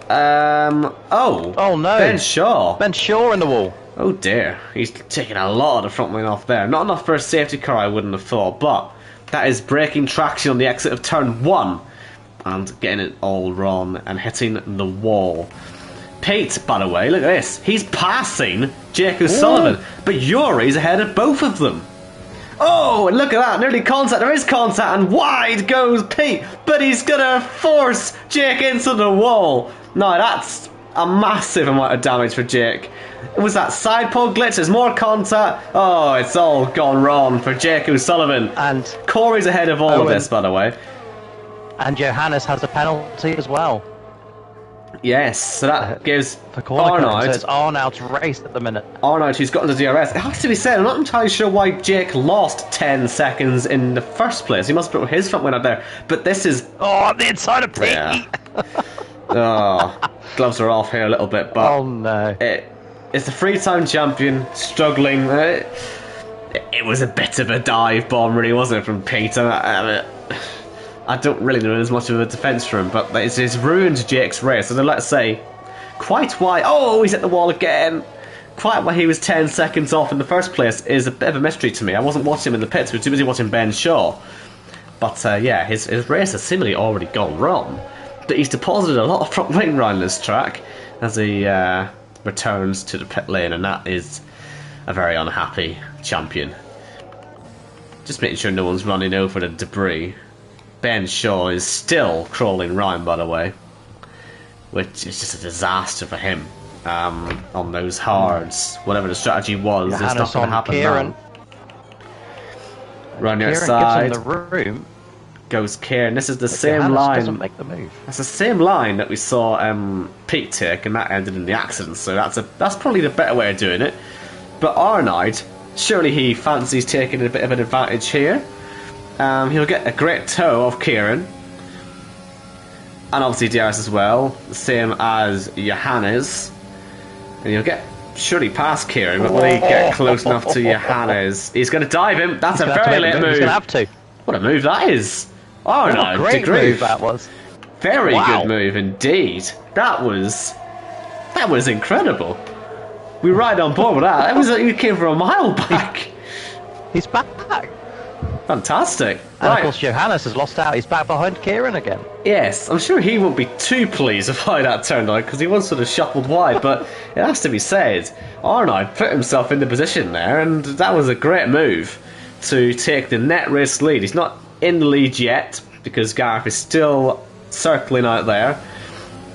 Oh no. Ben Shaw. Ben Shaw in the wall. Oh dear. He's taking a lot of the front lane off there. Not enough for a safety car, I wouldn't have thought, but that is breaking traction on the exit of turn 1 and getting it all wrong and hitting the wall. Pete, by the way, look at this. He's passing Jake O'Sullivan, but Yuri's ahead of both of them. Oh, and look at that. Nearly contact. There is contact, and wide goes Pete, but he's going to force Jake into the wall. No, that's a massive amount of damage for Jake. It was that side pole glitch. There's more contact. Oh, it's all gone wrong for Jake O'Sullivan. And Corey's ahead of all of this, by the way. And Johannes has a penalty as well. Yes, so that gives Arnoud. So it's Arnoud's race at the minute. Arnoud, who's gotten the DRS. It has to be said, I'm not entirely sure why Jake lost 10 seconds in the first place. He must have put his front wing out there. But this is... Oh, the inside of Pete! Yeah. Oh, gloves are off here a little bit, but... Oh, no. It's the three-time champion, struggling. It was a bit of a dive bomb, really, wasn't it, from Pete? I don't really know as much of a defence for him, but it's ruined Jake's race. So then let's say, quite why... Oh, he's at the wall again. Quite why he was 10 seconds off in the first place is a bit of a mystery to me. I wasn't watching him in the pits. We were too busy watching Ben Shaw. But yeah, his race has seemingly already gone wrong. But he's deposited a lot of front wing around this track as he returns to the pit lane, and that is a very unhappy champion. Just making sure no one's running over the debris. Ben Shaw is still crawling round, by the way, which is just a disaster for him on those hards. Whatever the strategy was, it's not going to happen now. Round the outside gives him the room. Goes Kieran. This is the same line. Doesn't make the move. That's the same line that we saw Pete take, and that ended in the accident. So that's probably the better way of doing it. But Arnoud, surely he fancies taking a bit of an advantage here. He'll get a great toe off Kieran. And obviously DRS as well. The same as Johannes. And he'll get surely past Kieran, but will he get close enough to Johannes? He's going to dive him. That's a very late move. He's going to have to. What a move that is. Arnoud, great move that was. Very good move indeed. That was incredible. We were right on board with that. That was like you came from a mile back. He's back. Fantastic. And of course Johannes has lost out. He's back behind Kieran again. Yes, I'm sure he won't be too pleased with how that turned out because he was sort of shuffled wide, but it has to be said, Arnoud put himself in the position there, and that was a great move to take the net race lead. He's not in the lead yet because Gareth is still circling out there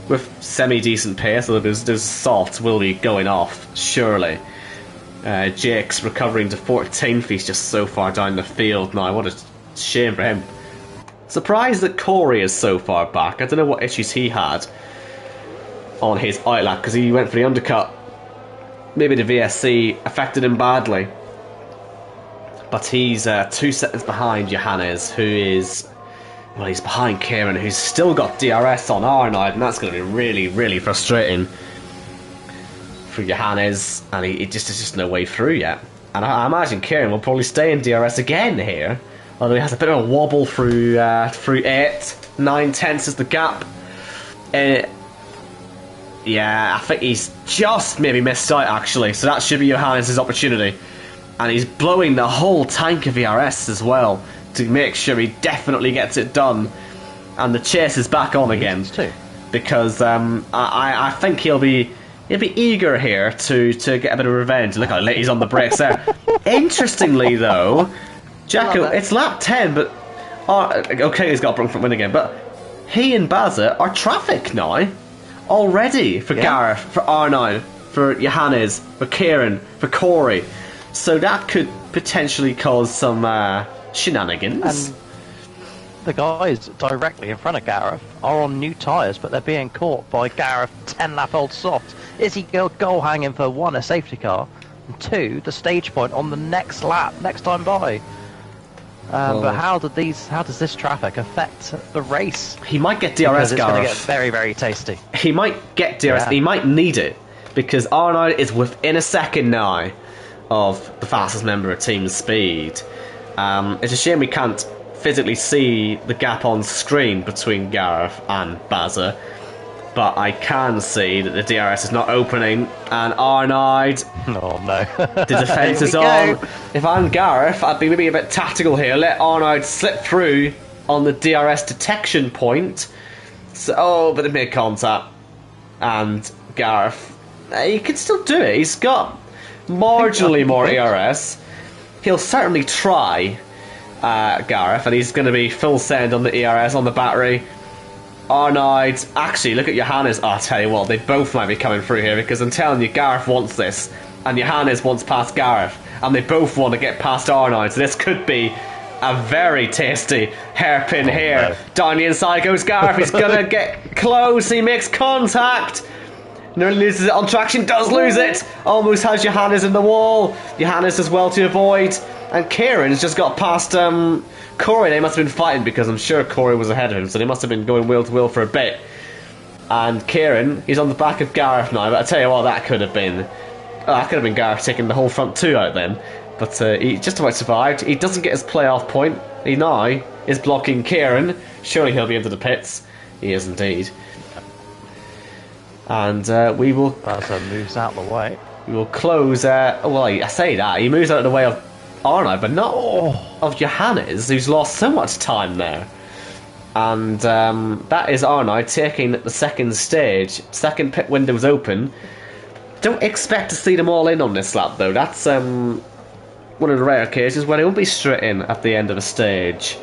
with semi-decent pace, although those softs will be going off, surely. Jake's recovering to 14th. He's just so far down the field now. What a shame for him. Surprised that Corey is so far back. I don't know what issues he had on his outlap because he went for the undercut. Maybe the VSC affected him badly. But he's 2 seconds behind Johannes, who is... Well, he's behind Kieran, who's still got DRS on Arnoud, and that's going to be really, really frustrating for Johannes, and there's just no way through yet. And I imagine Kieran will probably stay in DRS again here, although he has a bit of a wobble through 8, 9 tenths is the gap. Yeah, I think he's just maybe missed out actually, so that should be Johannes' opportunity. And he's blowing the whole tank of ERS as well to make sure he definitely gets it done. And the chase is back on again because I think he'll be eager here to get a bit of revenge. Look how late he's on the brakes there. Interestingly though, Jacko, it's lap 10, but okay, he's got a front win again, but he and Bazza are traffic now already for Gareth, for Arnoud, for Johannes, for Kieran, for Corey. So that could potentially cause some shenanigans. And the guys directly in front of Gareth are on new tyres, but they're being caught by Gareth 10-lap-old softs. Is he goal hanging for 1, a safety car, and 2, the stage point on the next lap, next time by? But how does this traffic affect the race? He might get DRS, because it's going to get very, very tasty. He might get DRS. He might need it because Arnoud is within a second now of the fastest member of Team Speed. It's a shame we can't physically see the gap on screen between Gareth and Bazza, but I can see that the DRS is not opening, and Arnaud, oh no, the defence is on. If I'm Gareth, I'd be maybe a bit tactical here, let Arnaud slip through on the DRS detection point. So, but they made contact, and Gareth, he can still do it. He's got marginally more ERS. He'll certainly try, Gareth, and he's going to be full send on the ERS on the battery. Arnaud, actually, look at Johannes. Oh, I'll tell you what, they both might be coming through here, because I'm telling you, Gareth wants this, and Johannes wants past Gareth, and they both want to get past Arnaud, so this could be a very tasty hairpin here. No. Down the inside goes Gareth, he's going to get close, he makes contact. Nearly loses it on traction, does lose it. Almost has Johannes in the wall. Johannes does well to avoid. And Kieran has just got past Corey. They must have been fighting, because I'm sure Corey was ahead of him, so they must have been going wheel to wheel for a bit. And Kieran, he's on the back of Gareth now, but I tell you what, that could have been Gareth taking the whole front two out then. But he just about survived. He doesn't get his playoff point. He now is blocking Kieran. Surely he'll be into the pits. He is indeed. And we will... Bazza moves out the way. We will close... well, I say that. He moves out of the way of Arnaud, but not of Johannes, who's lost so much time there. And that is Arnaud taking the second stage. Second pit window's open. Don't expect to see them all in on this lap, though. That's one of the rare occasions where they won't be straight in at the end of a stage,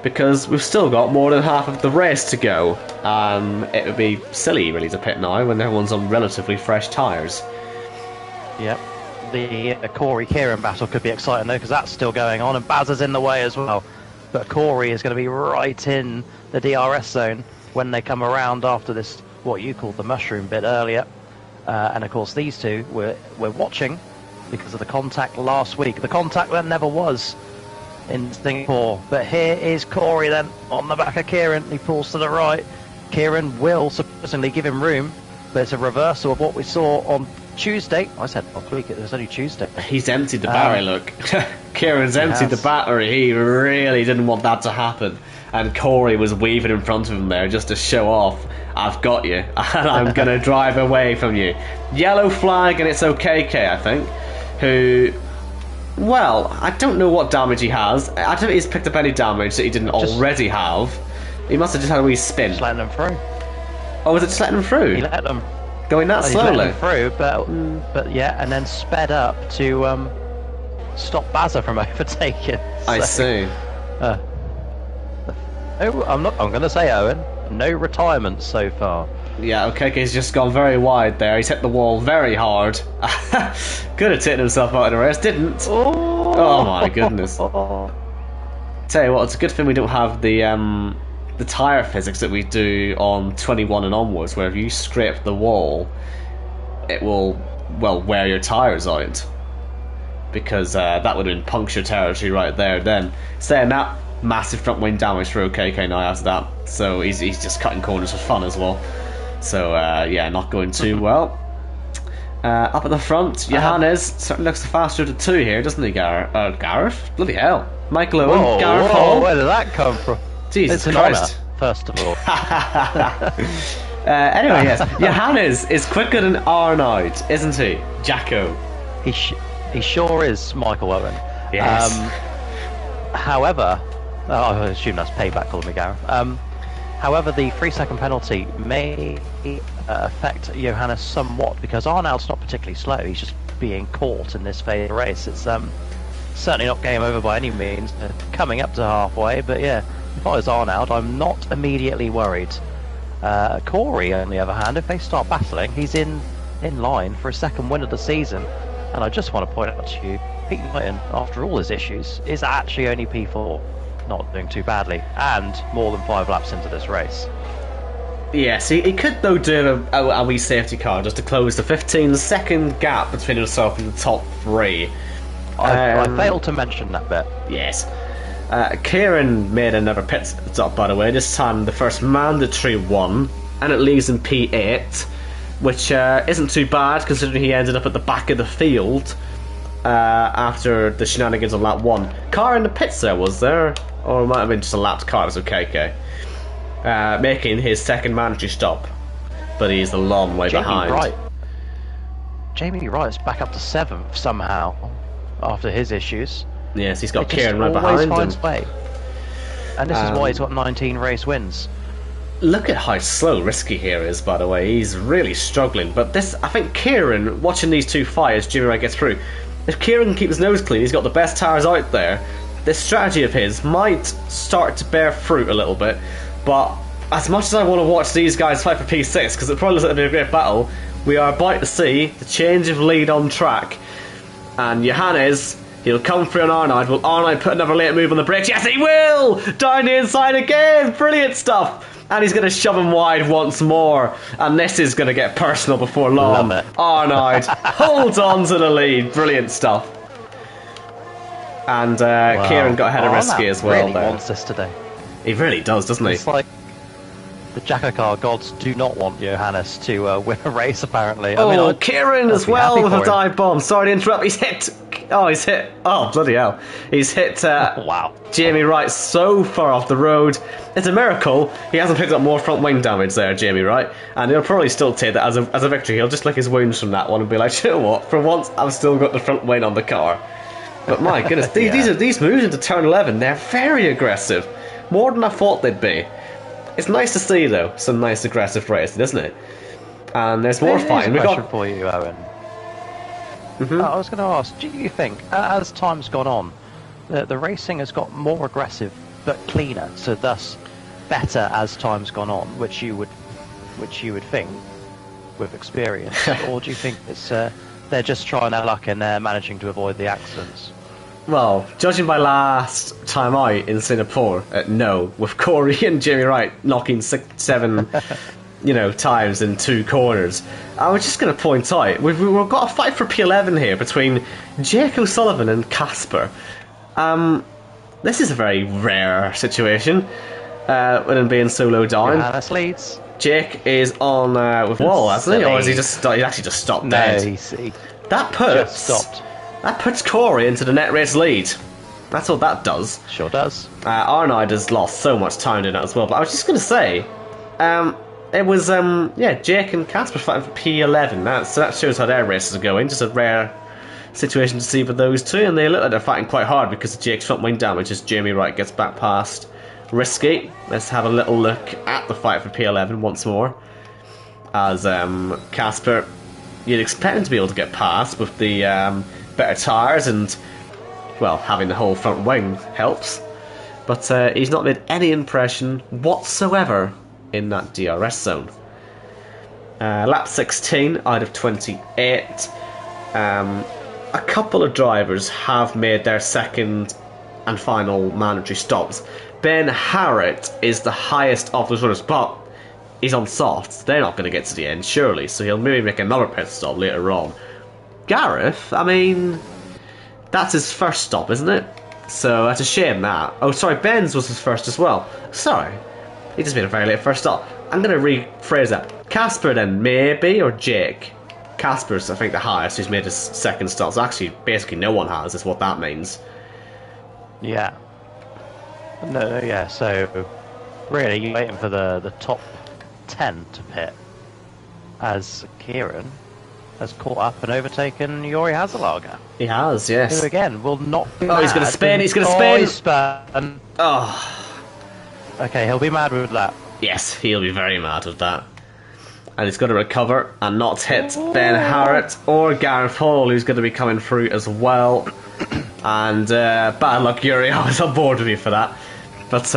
because we've still got more than half of the race to go. It would be silly, really, to pit now when everyone's on relatively fresh tyres. Yep. The Corey-Kieran battle could be exciting, though, because that's still going on, and Bazza's in the way as well. But Corey is going to be right in the DRS zone when they come around after this, what you called the mushroom bit earlier. And, of course, these two we're watching because of the contact last week. The contact that never was in Singapore. But here is Corey then on the back of Kieran. He pulls to the right. Kieran will surprisingly give him room, but it's a reversal of what we saw on Tuesday. I said last week, it was only Tuesday. He's emptied the battery, look. Kieran's emptied the battery. He really didn't want that to happen. And Corey was weaving in front of him there just to show off, I've got you, and I'm going to drive away from you. Yellow flag, and it's OKK, I think, who... Well, I don't know what damage he has. I don't think he's picked up any damage that he didn't already have. He must have just had a wee spin. Just letting them through. Oh, was it just letting them through? He let them... Going that slowly? He let them through, but yeah, and then sped up to stop Bazza from overtaking. So, I see. I'm going to say, Owen, no retirement so far. Yeah, OKK's just gone very wide there. He's hit the wall very hard. Could have taken himself out of the race, didn't. Oh my goodness. Tell you what, it's a good thing we don't have the tyre physics that we do on 21 and onwards, where if you scrape the wall, it will, well, wear your tyres out. Because that would have been puncture territory right there then. Saying that, massive front wing damage for OKK now after that. So he's just cutting corners for fun as well. So yeah, not going too well. Up at the front, Johannes certainly looks the faster of the two here, doesn't he, Gareth? Gareth? Bloody hell. Michael Owen, Gareth Hall. Where did that come from? Jesus it's Christ. Honor, first of all. Anyway, yes, Johannes is quicker than Arnaud, isn't he? Jacko. He sure is, Michael Owen. Yes. However, I assume that's payback calling me Gareth. However, the 3-second penalty may affect Johannes somewhat, because Arnaud's not particularly slow. He's just being caught in this phase of the race. It's certainly not game over by any means. Coming up to halfway, but yeah, if I was Arnaud, I'm not immediately worried. Corey, on the other hand, if they start battling, he's in line for a second win of the season. And I just want to point out to you, Pete Knighton, after all his issues, is actually only P4, not doing too badly, and more than 5 laps into this race. Yes, he could though do a wee safety car just to close the 15-second gap between himself and the top 3. I failed to mention that bit. Yes. Kieran made another pit stop, by the way, this time the first mandatory one, and it leaves him P8, which isn't too bad considering he ended up at the back of the field. after the shenanigans on lap 1. Car in the pits there, was there? Or it might have been just a lapped car, it was okay. Making his second mandatory stop. But he's a long way behind. Jamie Wright's back up to 7th somehow after his issues. Yes, he's got Kieran right behind him. Way. And this is why he's got 19 race wins. Look at how slow Risky here is, by the way. He's really struggling. But this, I think Kieran, watching these two fight as Jimmy Wright gets through, if Kieran can keep his nose clean, he's got the best tyres out there. This strategy of his might start to bear fruit a little bit. But as much as I want to watch these guys fight for P6, because it probably looks like it'll be a great battle, we are about to see the change of lead on track. And Johannes, he'll come through on Arnold. Will Arnold put another late move on the brakes? Yes, he will! Down the inside again! Brilliant stuff! And he's going to shove him wide once more. And this is going to get personal before long. Arnold holds on to the lead. Brilliant stuff. And Kieran got ahead of Risky as well. Really wants this today. He really does, doesn't he? It's like the JACKOCAR gods do not want Johannes to win a race, apparently. Kieran as well with a dive bomb. Sorry to interrupt. He's hit. Oh, bloody hell. He's hit wow. Jamie Wright so far off the road. It's a miracle he hasn't picked up more front wing damage there, Jamie Wright. And he'll probably still take that as a victory. He'll just lick his wounds from that one and be like, you know what, for once I've still got the front wing on the car. But my goodness, these moves into turn 11, they're very aggressive. More than I thought they'd be. It's nice to see, though, some nice aggressive racing, isn't it? And there's more fighting. We've got for you, Owen. I was going to ask, do you think, as time's gone on, the racing has got more aggressive but cleaner, so thus better as time's gone on, which you would think with experience, or do you think it's they're just trying their luck and they're managing to avoid the accidents? Well, judging by last time out in Singapore, no, with Corey and Jamie Wright knocking 6, 7, times in 2 corners. I was just going to point out, we've got a fight for P11 here between Jake O'Sullivan and Casper. This is a very rare situation, with him being so low down. Johannes leads. Jake is on with Wall, hasn't he? Or has he actually just stopped dead? No, That puts Corey into the net race lead. That's what that does. Sure does. Arnold has lost so much time in that as well. But I was just going to say, it was Jake and Casper fighting for P11. So that shows how their races are going. Just a rare situation to see for those two, and they look like they're fighting quite hard because of Jake's front wing damage as Jamie Wright gets back past Risky. Let's have a little look at the fight for P11 once more. As Casper, you'd expect him to be able to get past with the better tyres and, well, having the whole front wing helps. But he's not made any impression whatsoever in that DRS zone. Lap 16 out of 28. A couple of drivers have made their second and final mandatory stops. Ben Harrett is the highest of those runners, but he's on softs. They're not going to get to the end, surely, so he'll maybe make another pit stop later on. Gareth, I mean, that's his first stop, isn't it? So that's a shame that. Oh, sorry, Ben's was his first as well. Sorry, he just made a very late first stop. I'm going to rephrase that. Casper then, maybe, or Jake? Casper's, I think, the highest who's made his second stop. So actually, basically no one has, is what that means. Yeah. Yeah, so really you're waiting for the top 10 to pit as Kieran has caught up and overtaken Jori Hazelager. He has, yes. Who again will not be mad. He's going to spin, he's going to spin! Okay, he'll be mad with that. Yes, he'll be very mad with that. And he's got to recover and not hit Ben Harrett or Gareth Hall, who's going to be coming through as well. And bad luck, Yuri. I was on board with you for that. But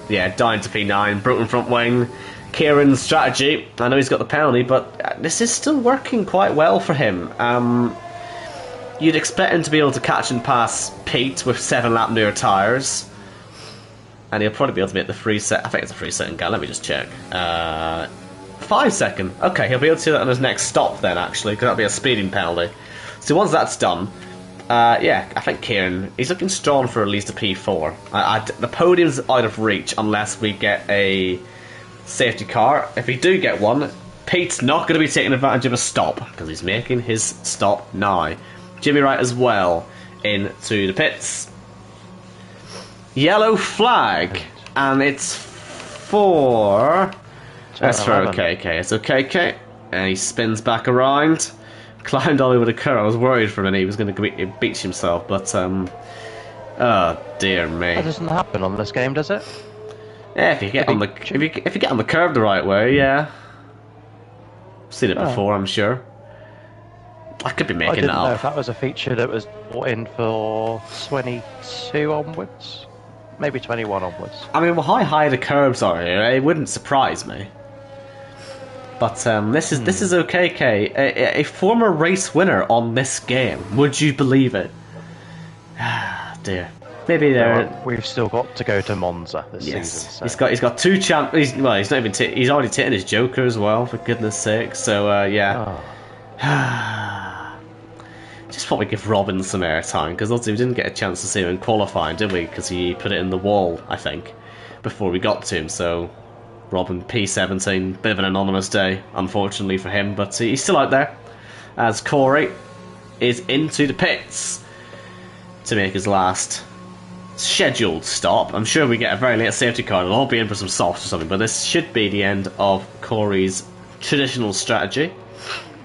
yeah, down to P9, broken front wing. Kieran's strategy, I know he's got the penalty, but this is still working quite well for him. You'd expect him to be able to catch and pass Pete with 7-lap newer tyres. And he'll probably be able to make the free set. I think it's a 3-second gap, let me just check. 5-second. Okay, he'll be able to do that on his next stop then, actually, because that'll be a speeding penalty. So once that's done, yeah, I think Kieran, he's looking strong for at least a P4. The podium's out of reach unless we get a safety car. If we do get one, Pete's not going to be taking advantage of a stop, because he's making his stop now. Jimmy Wright as well into the pits. Yellow flag, and it's for... That's for OKK. It's OKK, and he spins back around. Climbed all over the curb. I was worried for a minute he was going to beat himself, but oh dear me. That doesn't happen on this game, does it? Yeah, if you get on the if you get on the curb the right way, yeah. Seen it before, I'm sure. I could be making that up. I didn't know if that was a feature that was brought in for 22 onwards, maybe 21 onwards. I mean, well, how high the curbs are here, it wouldn't surprise me. But this is OKK, a former race winner on this game. Would you believe it? Ah, dear. Maybe there. We've still got to go to Monza this season. So. He's got 2 champ. He's not even. He's already taken his Joker as well. For goodness' sake. So yeah. Oh. Just probably give Robin some airtime because obviously we didn't get a chance to see him in qualifying, did we? Because he put it in the wall, I think, before we got to him. So. Robin P17, bit of an anonymous day, unfortunately for him, but he's still out there, as Corey is into the pits to make his last scheduled stop. I'm sure we get a very late safety car, it'll all be in for some softs or something, but this should be the end of Corey's traditional strategy,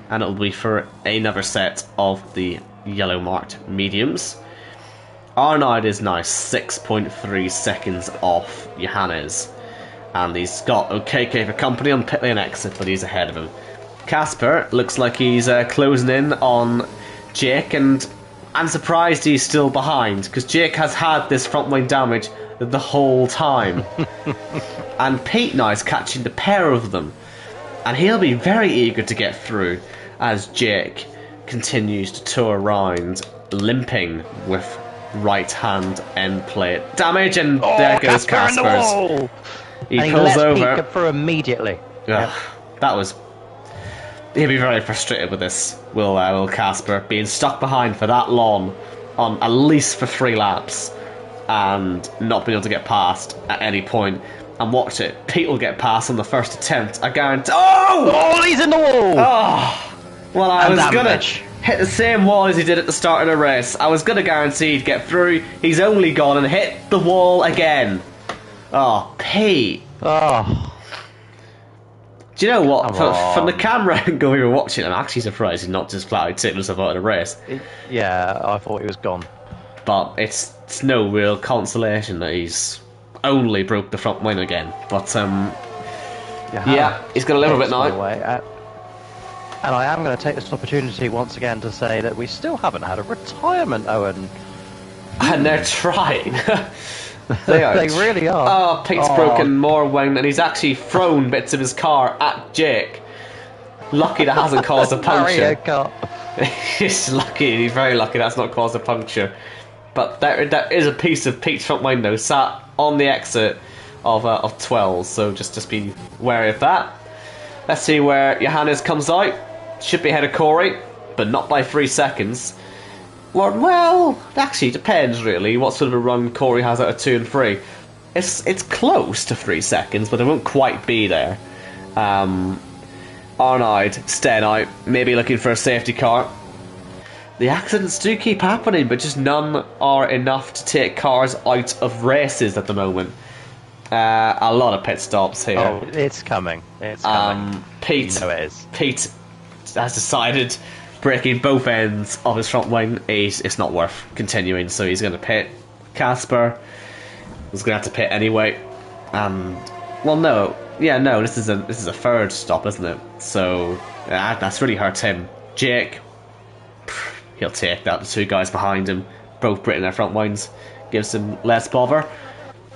and it'll be for another set of the yellow marked mediums. Arnaud is now 6.3 seconds off Johannes. And he's got OKK for company on pit lane exit, but he's ahead of him. Casper looks like he's closing in on Jake, and I'm surprised he's still behind, because Jake has had this front wing damage the whole time. And Pete now is catching the pair of them, and he'll be very eager to get through as Jake continues to tour around, limping with right hand end plate damage, and there goes Casper's. He pulls over. Pete through immediately. Yep. That was. He'll be very frustrated with this. Will Casper being stuck behind for that long, on at least for 3 laps, and not being able to get past at any point. And watch it. Pete will get past on the first attempt. I guarantee. Oh, he's in the wall. Oh, well, I was gonna hit the same wall as he did at the start of the race. I was gonna guarantee he'd get through. He's only gone and hit the wall again. Oh, Pete. Oh. Do you know what? From the camera angle we were watching, I'm actually surprised he's not just flat out taking himself out of the race. Yeah, I thought he was gone. But it's no real consolation that he's only broke the front wing again. But, yeah, he's going to live a bit now. And I am going to take this opportunity once again to say that we still haven't had a retirement, Owen. And they're trying. They really are. Oh, Pete's broken more wing, and he's actually thrown bits of his car at Jake. Lucky that hasn't caused a puncture. He's lucky, he's very lucky that's not caused a puncture. But there is a piece of Pete's front wing though, sat on the exit of 12, so just be wary of that. Let's see where Johannes comes out. Should be ahead of Corey, but not by 3 seconds. Well, actually, depends really what sort of a run Corey has out of 2 and 3. It's close to 3 seconds, but it won't quite be there. Arnaud staying out, maybe looking for a safety car. The accidents do keep happening, but just none are enough to take cars out of races at the moment. A lot of pit stops here. Oh, it's coming. It's coming. Pete, you know it is. Pete has decided, breaking both ends of his front wing, it's not worth continuing, so he's going to pit. Casper was going to have to pit anyway. Well, no, this is a third stop, isn't it? So that's really hurt him. Jake, he'll take that. The 2 guys behind him, both breaking their front wings, gives him less bother.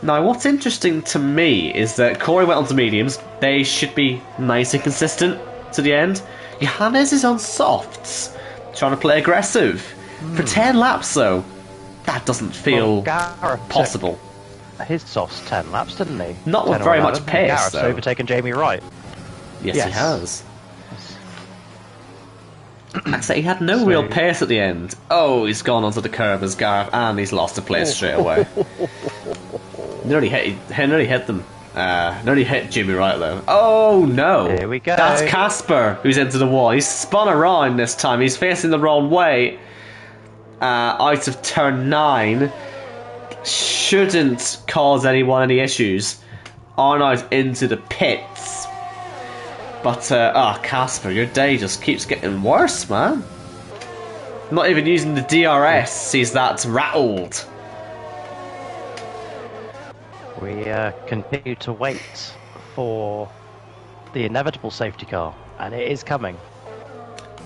Now, what's interesting to me is that Corey went on to mediums. They should be nice and consistent to the end. Johannes is on softs, trying to play aggressive. For 10 laps, though, that doesn't feel possible. His softs 10 laps, didn't he? Not with very much pace, Gareth's though. overtaken Jamie Wright. Yes, he has. Actually, he had no real pace at the end. Oh, he's gone onto the curb as Gareth, and he's lost the place straight away. Nearly hit them. Nearly hit Jimmy Wright though. Oh no! Here we go. That's Casper who's into the wall. He's spun around this time. He's facing the wrong way. out of turn 9 shouldn't cause anyone any issues. Arnold into the pits. But, Casper, your day just keeps getting worse, man. Not even using the DRS, he's that rattled. We continue to wait for the inevitable safety car, and it is coming.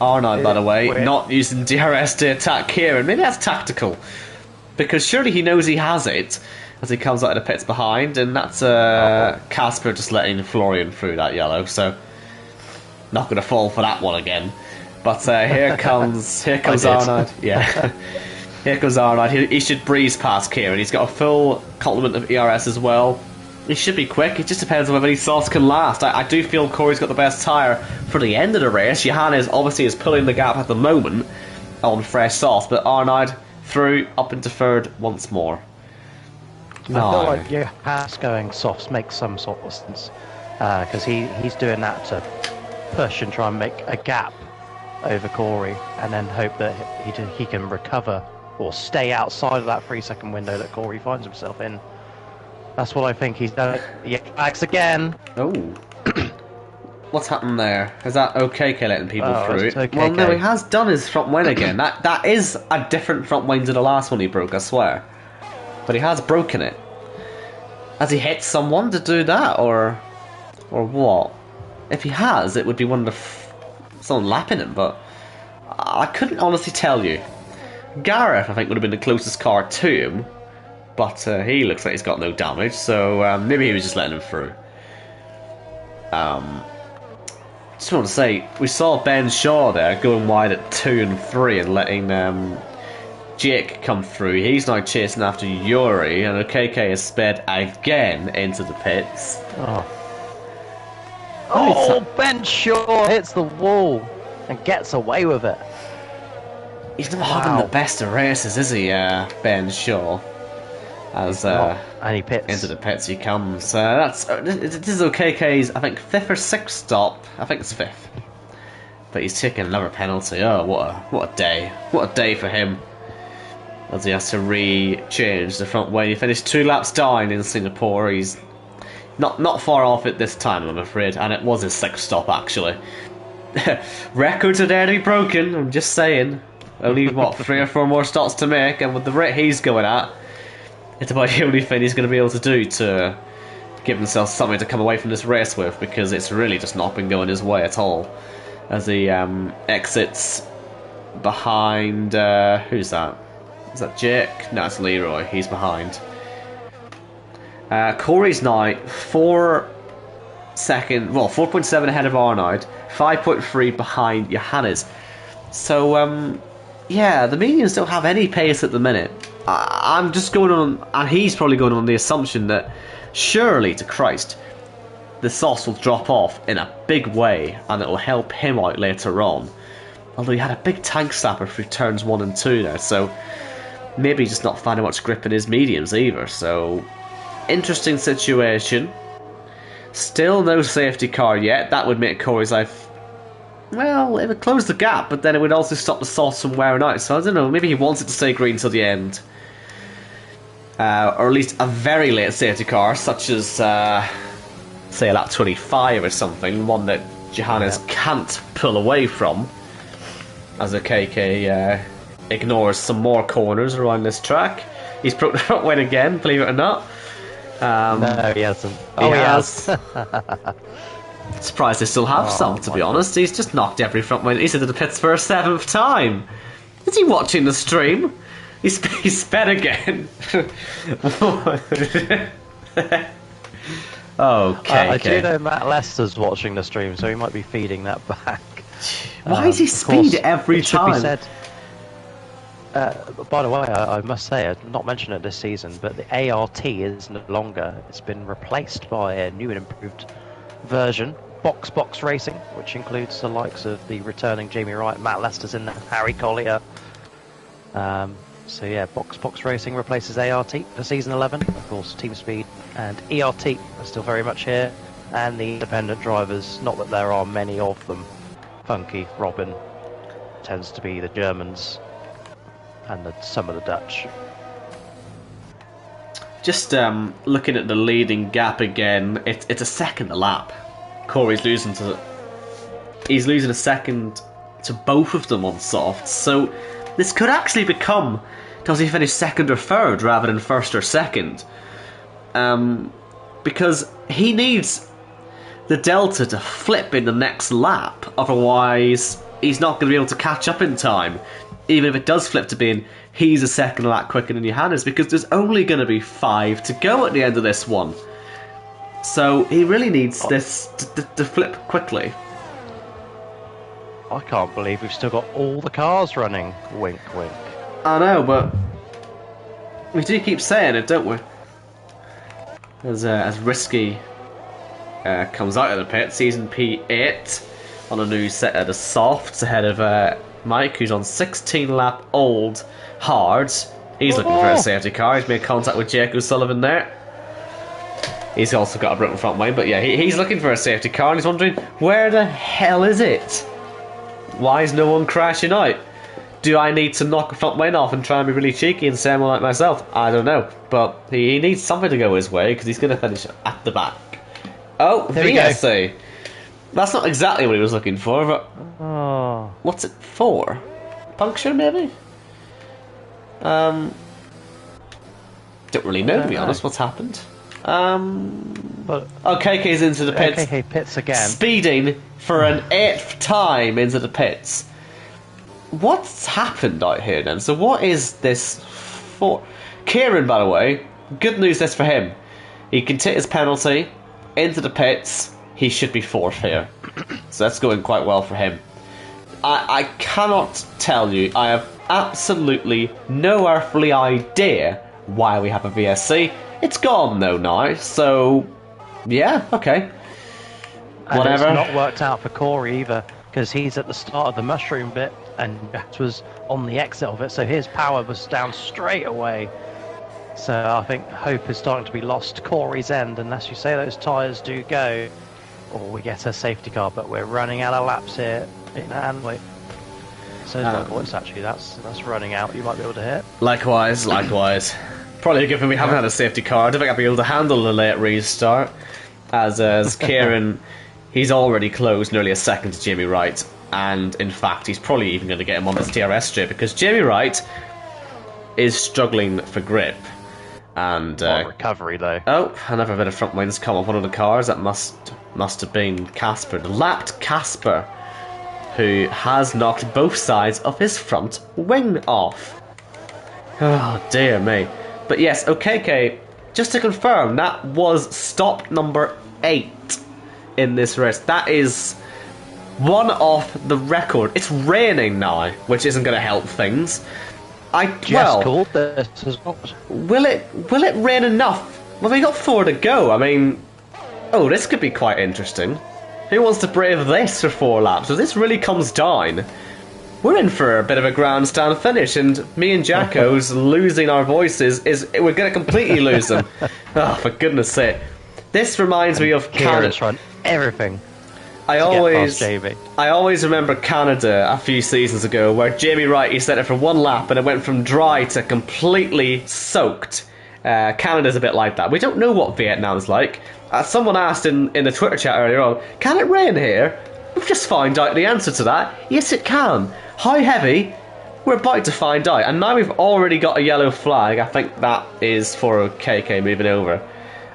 Arnold, by the way, not using DRS to attack Kieran. Maybe that's tactical. Because surely he knows he has it as he comes out of the pits behind, and that's Casper just letting Florian through that yellow, so not going to fall for that one again. But here comes Arnold. Yeah, here comes Arnold. He should breeze past Kieran. He's got a full complement of ERS as well. He should be quick. It just depends on whether any sauce can last. I do feel Corey's got the best tyre for the end of the race. Johannes obviously is pulling the gap at the moment on fresh sauce, but Arnold through up into third once more. No. I feel like Johannes going softs makes some sort of sense because he's doing that to push and try and make a gap over Corey, and then hope that he can recover or stay outside of that 3-second window that Corey finds himself in. That's what I think he's done. Yeah, backs again. Oh. What's happened there? Is that OK letting people through? Okay, well, no, he has done his front wing again. That is a different front wing to the last one he broke, I swear. But he has broken it. Has he hit someone to do that, or what? If he has, it would be one of someone lapping him, but I couldn't honestly tell you. Gareth, I think, would have been the closest car to him. But he looks like he's got no damage, so maybe he was just letting him through. Just want to say, we saw Ben Shaw there going wide at 2 and 3 and letting Jake come through. He's now chasing after Yuri, and OKK is sped again into the pits. Oh, Ben Shaw hits the wall and gets away with it. He's not having the best of races, is he, Ben Shaw? As and he pits. Into the pits he comes. This is OKK's, I think, 5th or 6th stop. I think it's 5th. But he's taking another penalty. Oh, what a day! What a day for him. As he has to re-change the front wing. He finished 2 laps down in Singapore. He's not far off it this time, I'm afraid, and it was his 6th stop actually. Records are there to be broken. I'm just saying. Only what 3 or 4 more stops to make, and with the rate he's going at, it's about the only thing he's going to be able to do to give himself something to come away from this race with, because it's really just not been going his way at all. As he exits behind... who's that? Is that Jake? No, it's Leroy. He's behind. Corey's now 4.7 ahead of Arnold, 5.3 behind Johannes. So, yeah, the mediums don't have any pace at the minute. I'm just going on, and he's probably going on the assumption that surely to Christ, the sauce will drop off in a big way and it will help him out later on. Although he had a big tank slapper through turns 1 and 2 there, so maybe just not finding much grip in his mediums either. So, interesting situation. Still no safety car yet. That would make Corey's life... Well, it would close the gap, but then it would also stop the sauce from wearing out. So I don't know, maybe he wants it to stay green till the end. Or at least a very late safety car, such as, say, a lap 25 or something. One that Johannes can't pull away from. As a KK ignores some more corners around this track. He's broke the front wing again, believe it or not. No, he hasn't. Oh, he has. Surprised they still have some, to be honest. He's just knocked every front wing. He's into the pits for a 7th time. Is he watching the stream? He's sped again. Okay. I do know Matt Lester's watching the stream, so he might be feeding that back. Why is he speed every time? Should be said, by the way, I must say, I've not mentioned it this season, but the ART is no longer. It's been replaced by a new and improved version, Box Racing, which includes the likes of the returning Jamie Wright, Matt Lester's in there, Harry Collier. So yeah, Box Racing replaces ART for season 11. Of course, Team Speed and ERT are still very much here, and the independent drivers, not that there are many of them. Funky, Robin, tends to be the Germans. and some of the Dutch. Just looking at the leading gap again, it's a second a lap. Corey's losing a second to both of them on softs, so this could actually become, does he finish second or third rather than first or second? Because he needs the delta to flip in the next lap, otherwise he's not going to be able to catch up in time. Even if it does flip to being he's a second lap quicker than Johannes, because there's only going to be 5 to go at the end of this one. So he really needs this to flip quickly. I can't believe we've still got all the cars running. Wink, wink. I know, but we do keep saying it, don't we? As Risky comes out of the pit, season P8 on a new set of the softs ahead of Mike, who's on 16 lap old hards. He's looking for a safety car. He's made contact with Jake O'Sullivan there. He's also got a broken front wing, but yeah, he's looking for a safety car and he's wondering, where the hell is it? Why is no one crashing out? Do I need to knock a front wing off and try and be really cheeky and say I'm like myself? I don't know, but he needs something to go his way because he's going to finish at the back. Oh, VSA. That's not exactly what he was looking for, but what's it for? Puncture, maybe? Don't really know, to be honest, what's happened. But KK's into the pits. KK pits again. Speeding for an 8th time into the pits. What's happened out here then? So what is this for? Kieran, by the way, good news this for him. He can take his penalty into the pits. He should be 4th here. So that's going quite well for him. I cannot tell you. I have absolutely no earthly idea why we have a VSC. It's gone though now, so yeah, okay. And whatever. It's not worked out for Corey either, because he's at the start of the mushroom bit and that was on the exit of it, so his power was down straight away. So I think hope is starting to be lost to Corey's end unless you say those tyres do go, or we get a safety car. But we're running out of laps here in Hanley. So my voice actually, that's running out. You might be able to hit. Likewise. Probably a good thing we haven't had a safety car. I don't think I'll be able to handle the late restart. As Kieran, he's already closed nearly a second to Jamie Wright. And in fact, he's probably even going to get him on this TRS straight because Jamie Wright is struggling for grip. And recovery though. Oh, another bit of front wings come off one of the cars. That must have been Casper. The lapped Casper, who has knocked both sides of his front wing off. Oh, dear me. But yes, OKK, just to confirm, that was stop number 8 in this race. That is one off the record. It's raining now, which isn't going to help things. Called this as well. Will it rain enough? Well, we got 4 to go. I mean, this could be quite interesting. Who wants to brave this for 4 laps? If this really comes down, we're in for a bit of a grandstand finish, and me and Jacko's losing our voices we're going to completely lose them. Oh, for goodness sake. This reminds me of Canada's run everything. I always remember Canada a few seasons ago where Jamie Wright, he set it for 1 lap and it went from dry to completely soaked. Canada's a bit like that. We don't know what Vietnam's like. Someone asked in the Twitter chat earlier on, can it rain here? We've just found out the answer to that. Yes, it can. How heavy? We're about to find out. And now we've already got a yellow flag. I think that is for KK moving over.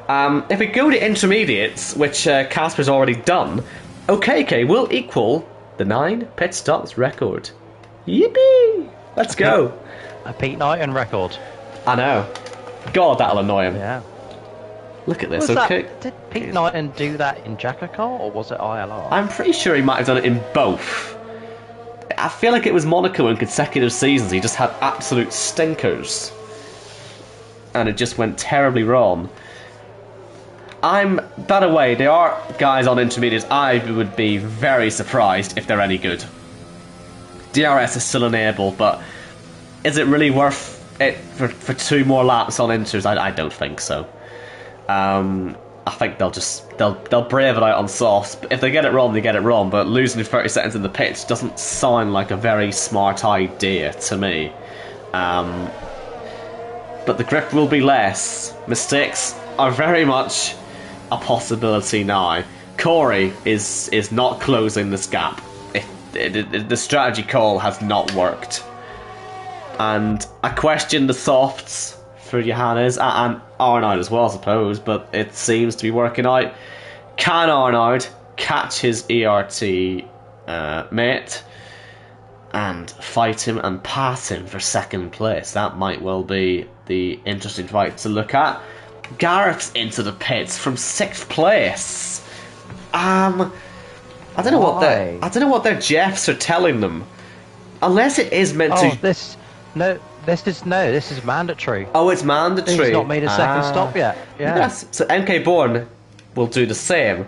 If we go to intermediates, which Casper's already done, OKK will equal the 9 pit stops record. Yippee! Let's go. A Pete Knighton record. I know. God, that'll annoy him. Yeah. Look at this, okay. Did Pete Knighton do that in JACKOCAR or was it ILR? I'm pretty sure he might have done it in both. I feel like it was Monaco in consecutive seasons. He just had absolute stinkers. And it just went terribly wrong. By the way, there are guys on intermediates. I would be very surprised if they're any good. DRS is still enabled, but is it really worth it for 2 more laps on inters? I don't think so. I think they'll brave it out on softs. If they get it wrong, they get it wrong. But losing 30 seconds in the pits doesn't sound like a very smart idea to me. But the grip will be less. Mistakes are very much a possibility now. Corey is not closing this gap. The strategy call has not worked. And I question the softs for Johannes and Arnaud as well, I suppose, but it seems to be working out. Can Arnaud catch his ERT mate and fight him and pass him for second place? That might well be the interesting fight to look at. Gareth's into the pits from 6th place. I don't know what their Jeffs are telling them. Unless it is meant to. This is mandatory. Oh, it's mandatory. He's not made a second stop yet. Yeah. Yes. So MK Bourne will do the same.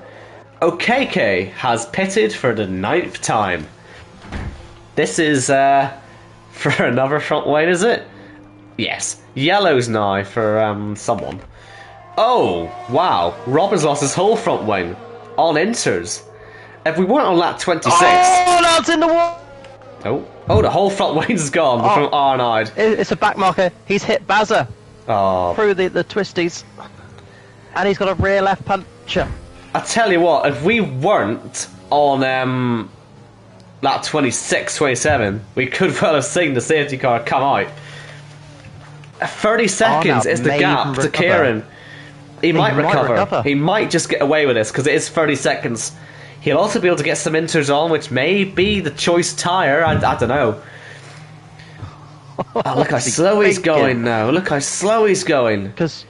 OKK has pitted for the 9th time. This is for another front wing, is it? Yes. Yellow's now for someone. Oh, wow. Robin's lost his whole front wing on inters. If we weren't on lap 26... Oh, that's in the wall! Oh, the whole front wing's gone from Arnaud. It's a back marker. He's hit Bazza through the twisties. And he's got a rear left puncher. I tell you what, if we weren't on lap 26, 27, we could well have seen the safety car come out. 30 seconds is the gap to Kieran. He might recover. He might just get away with this because it is 30 seconds. He'll also be able to get some inters on, which may be the choice tyre. I don't know. Oh, look how slow he's going now. Look how slow he's going. Because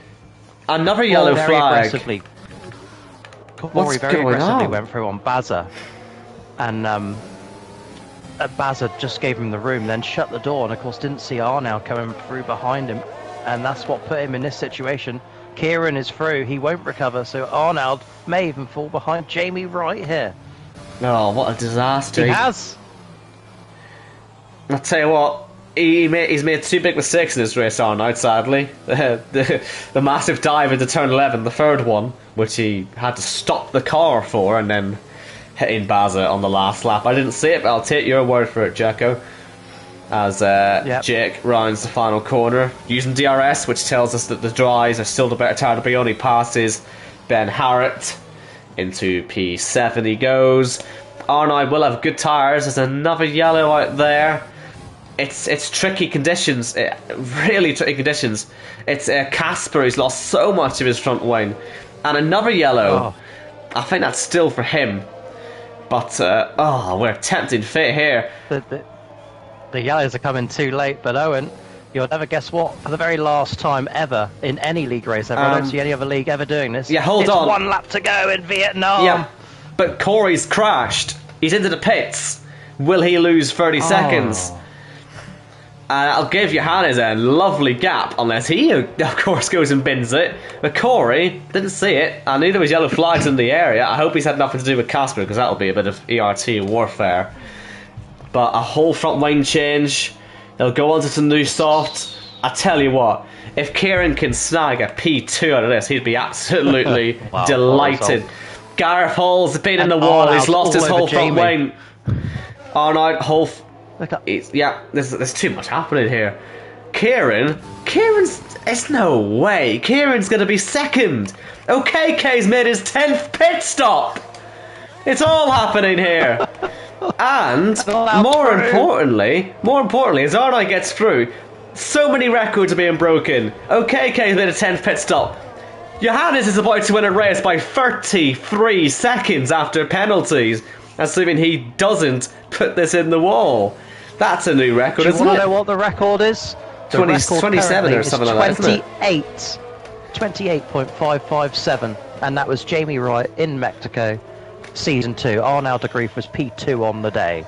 another yellow flag. Corey very aggressively went through on Bazza. And Bazza just gave him the room, then shut the door, and of course didn't see Arnaud coming through behind him. And that's what put him in this situation. Kieran is through, he won't recover, so Arnaud may even fall behind Jamie Wright here. Oh, what a disaster. He has. I'll tell you what, he's made 2 big mistakes in this race, Arnaud, sadly. The massive dive into turn 11, the third one, which he had to stop the car for, and then hitting Bazza on the last lap. I didn't see it, but I'll take your word for it, Jacko. As Jake rounds the final corner using DRS, which tells us that the dries are still the better tire to be on. He passes Ben Harrett into P7. He goes. Arnaud will have good tyres. There's another yellow out there. It's tricky conditions, really tricky conditions. It's Casper who's lost so much of his front wing, and another yellow. I think that's still for him, but we're tempting fate here. The yellows are coming too late, but Owen, you'll never guess what? For the very last time ever in any league race ever, I don't see any other league ever doing this. Yeah, hold on. 1 lap to go in Vietnam. Yeah, but Corey's crashed. He's into the pits. Will he lose 30 seconds? I'll give Johannes a lovely gap, unless he, of course, goes and bins it. But Corey didn't see it, and neither was yellow flags in the area. I hope he's had nothing to do with Casper, because that'll be a bit of ERT warfare. But a whole front wing change. They'll go on to some new soft. I tell you what, if Kieran can snag a P2 out of this, he'd be absolutely delighted. Gareth Hall's been in the wall. He's lost his whole front wing. Arnaud, whole... there's too much happening here. Kieran's... It's no way. Kieran's going to be second. OKK's made his 10th pit stop. It's all happening here. And more importantly, as Arnaud gets through, so many records are being broken. OKK's made a 10th pit stop. Johannes is about to win a race by 33 seconds after penalties, assuming he doesn't put this in the wall. That's a new record, isn't it? Do you want to know what the record is? 27 or something like that, isn't it? 28.557, and that was Jamie Wright in Mexico. Season 2. Arnaud de Grief was P2 on the day.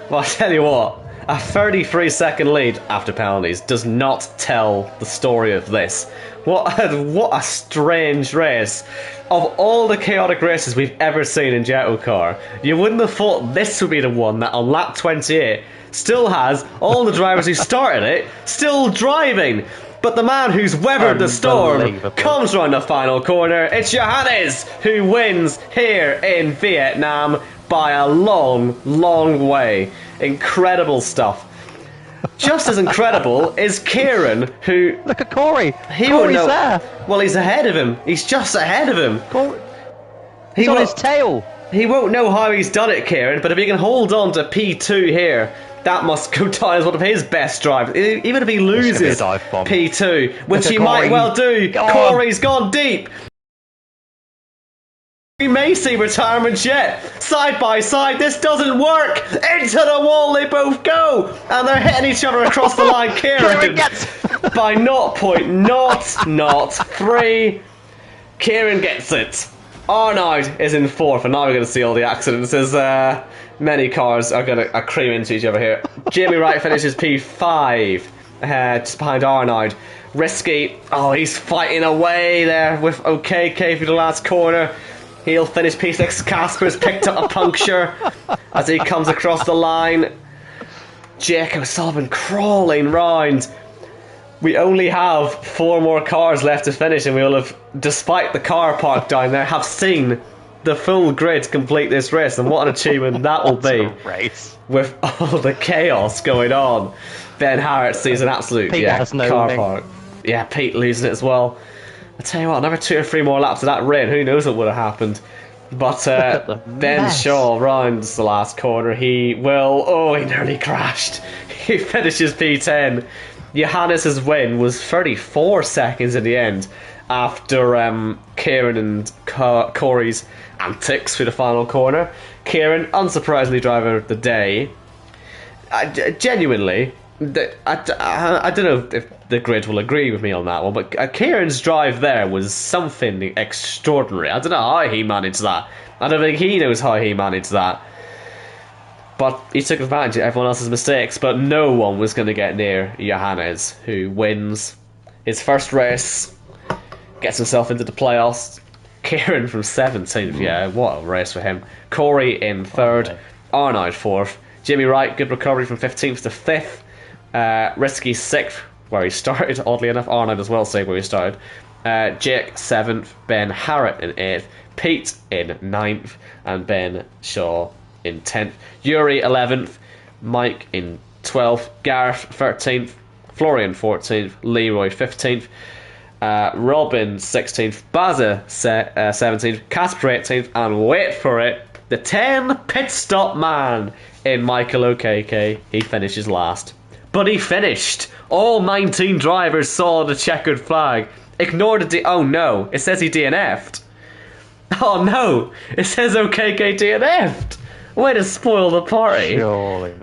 Well, I tell you what, a 33-second lead after penalties does not tell the story of this. What a strange race. Of all the chaotic races we've ever seen in JACKOCAR, you wouldn't have thought this would be the one that on lap 28 still has all the drivers who started it still driving. But the man who's weathered the storm comes round the final corner. It's Johannes who wins here in Vietnam by a long, long way. Incredible stuff. Just as incredible is Kieran, who... Look at Corey. Corey's there. Well, he's ahead of him. He's just ahead of him. He's on his tail. He won't know how he's done it, Kieran, but if he can hold on to P2 here, that must go down as one of his best drives. Even if he loses P2, which he might well do, Corey's gone deep. We may see retirement yet. Side by side, this doesn't work. Into the wall they both go, and they're hitting each other across the line. Kieran gets by 0.003. Kieran gets it. Arnaud is in 4th, and now we're going to see all the accidents as many cars are going to cream into each other here. Jamie Wright finishes P5, just behind Arnaud. Risky, he's fighting away there with OKK for the last corner. He'll finish P6. Casper's picked up a puncture as he comes across the line. Jake O'Sullivan crawling round. We only have 4 more cars left to finish, and we will have, despite the car park down there, have seen the full grid complete this race. And what an achievement that will be! With all the chaos going on. Ben Harrett sees an absolute car park. Yeah, Pete losing it as well. I tell you what, another 2 or 3 more laps of that rain, who knows what would have happened. But Ben Shaw rounds the last corner. He nearly crashed. He finishes P10. Johannes' win was 34 seconds in the end after Kieran and Corey's antics through the final corner. Kieran, unsurprisingly, driver of the day. Genuinely, I don't know if the grid will agree with me on that one, but Kieran's drive there was something extraordinary. I don't know how he managed that. I don't think he knows how he managed that. But he took advantage of everyone else's mistakes, but no one was going to get near Johannes, who wins his first race, gets himself into the playoffs. Kieran from 17th, yeah, what a race for him. Corey in 3rd, Arnaud 4th. Jimmy Wright, good recovery from 15th to 5th. Risky 6th, where he started, oddly enough. Arnaud as well, say where he started. Jake 7th, Ben Harrett in 8th, Pete in 9th, and Ben Shaw in 10th. Yuri 11th, Mike in 12th, Gareth 13th, Florian 14th, Leroy 15th, Robin 16th, Baza 17th, Casper 18th, and wait for it, the 10 pit stop man in Michael OKK. He finishes last. But he finished. All 19 drivers saw the checkered flag. Ignored the oh no, it says he DNF'd. Oh no, it says OKK DNF'd. Way to spoil the party. Surely.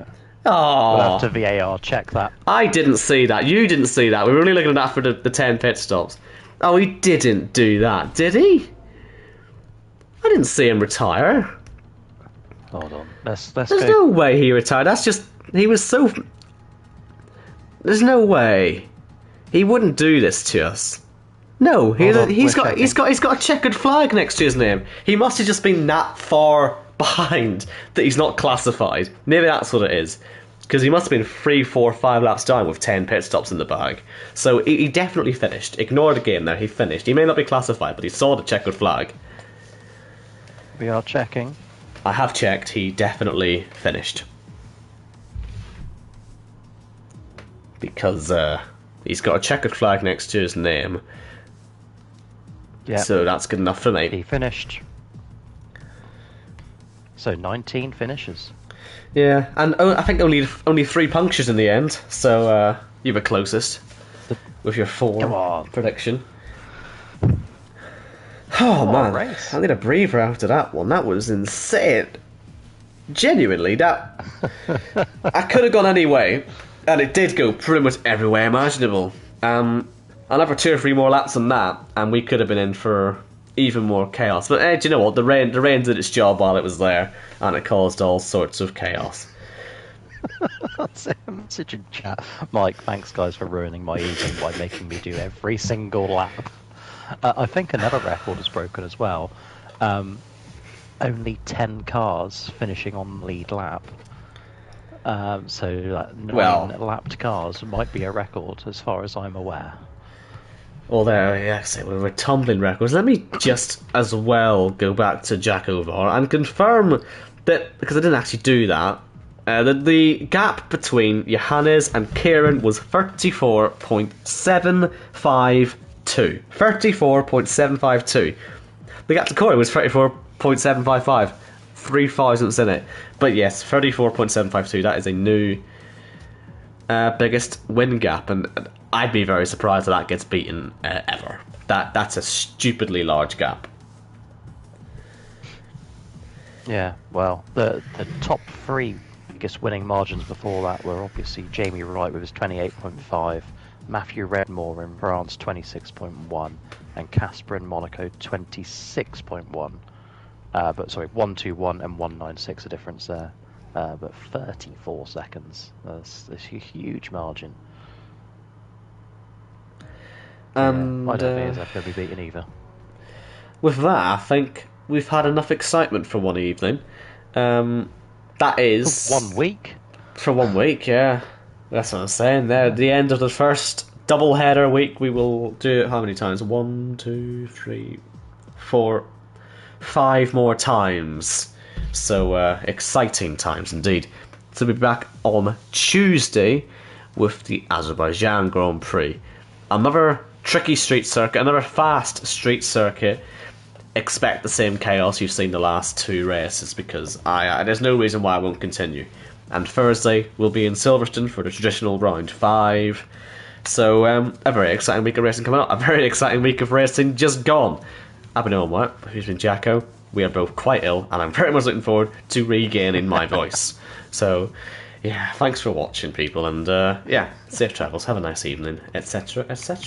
Oh. We'll have to VAR check that. I didn't see that. You didn't see that. We were only looking at that for the 10 pit stops. Oh, he didn't do that, did he? I didn't see him retire. Hold on. Let's There's no way he retired. That's just... He was so... There's no way. He wouldn't do this to us. No, he's got a checkered flag next to his name. He must have just been that far behind that he's not classified. Maybe that's what it is. Because he must have been 3, 4, 5 laps down with 10 pit stops in the bag. So he definitely finished. Ignore the game there, he finished. He may not be classified, but he saw the checkered flag. We are checking. I have checked, he definitely finished. Because he's got a checkered flag next to his name. Yeah. So that's good enough for me. He finished. So 19 finishes. Yeah, and I think only 3 punctures in the end. So you were closest with your 4 prediction. Oh man, race. I need a breather after that one. That was insane. Genuinely, that I could have gone any way, and it did go pretty much every way imaginable. Another 2 or 3 more laps on that, and we could have been in for even more chaos. But do you know what? The rain did its job while it was there, and it caused all sorts of chaos. Message in chat. Mike, thanks guys for ruining my evening by making me do every single lap. I think another record is broken as well. Only 10 cars finishing on the lead lap. So 9 lapped cars might be a record as far as I'm aware. Well, we're tumbling records. Let me just as well go back to JACKOCAR and confirm that, because I didn't actually do that, The gap between Johannes and Kieran was 34.752. 34.752. The gap to Corey was 34.755. 3 thousandths in it. But yes, 34.752. That is a new biggest win gap, and I'd be very surprised if that gets beaten ever. That's a stupidly large gap. Yeah, well, the top 3 biggest winning margins before that were obviously Jamie Wright with his 28.5, Matthew Redmore in France 26.1, and Casper in Monaco 26.1. But sorry, 121 and 196 a difference there. But 34 seconds. That's a huge margin. And I don't think it's ever going to be beaten either. With that, I think we've had enough excitement for one evening. That is... For 1 week? For 1 week, yeah. That's what I'm saying there. At the end of the first double-header week, we will do it how many times? 1, 2, 3, 4, 5 more times. So, exciting times indeed. So we'll be back on Tuesday with the Azerbaijan Grand Prix. Another tricky street circuit, another fast street circuit. Expect the same chaos you've seen the last 2 races, because there's no reason why I won't continue. And Thursday we'll be in Silverstone for the traditional round 5. So a very exciting week of racing coming up. A very exciting week of racing just gone. I've been Owen White, who's been Jacko. We are both quite ill, and I'm very much looking forward to regaining my voice. So, yeah, thanks for watching, people, and yeah, safe travels, have a nice evening, etc., etc.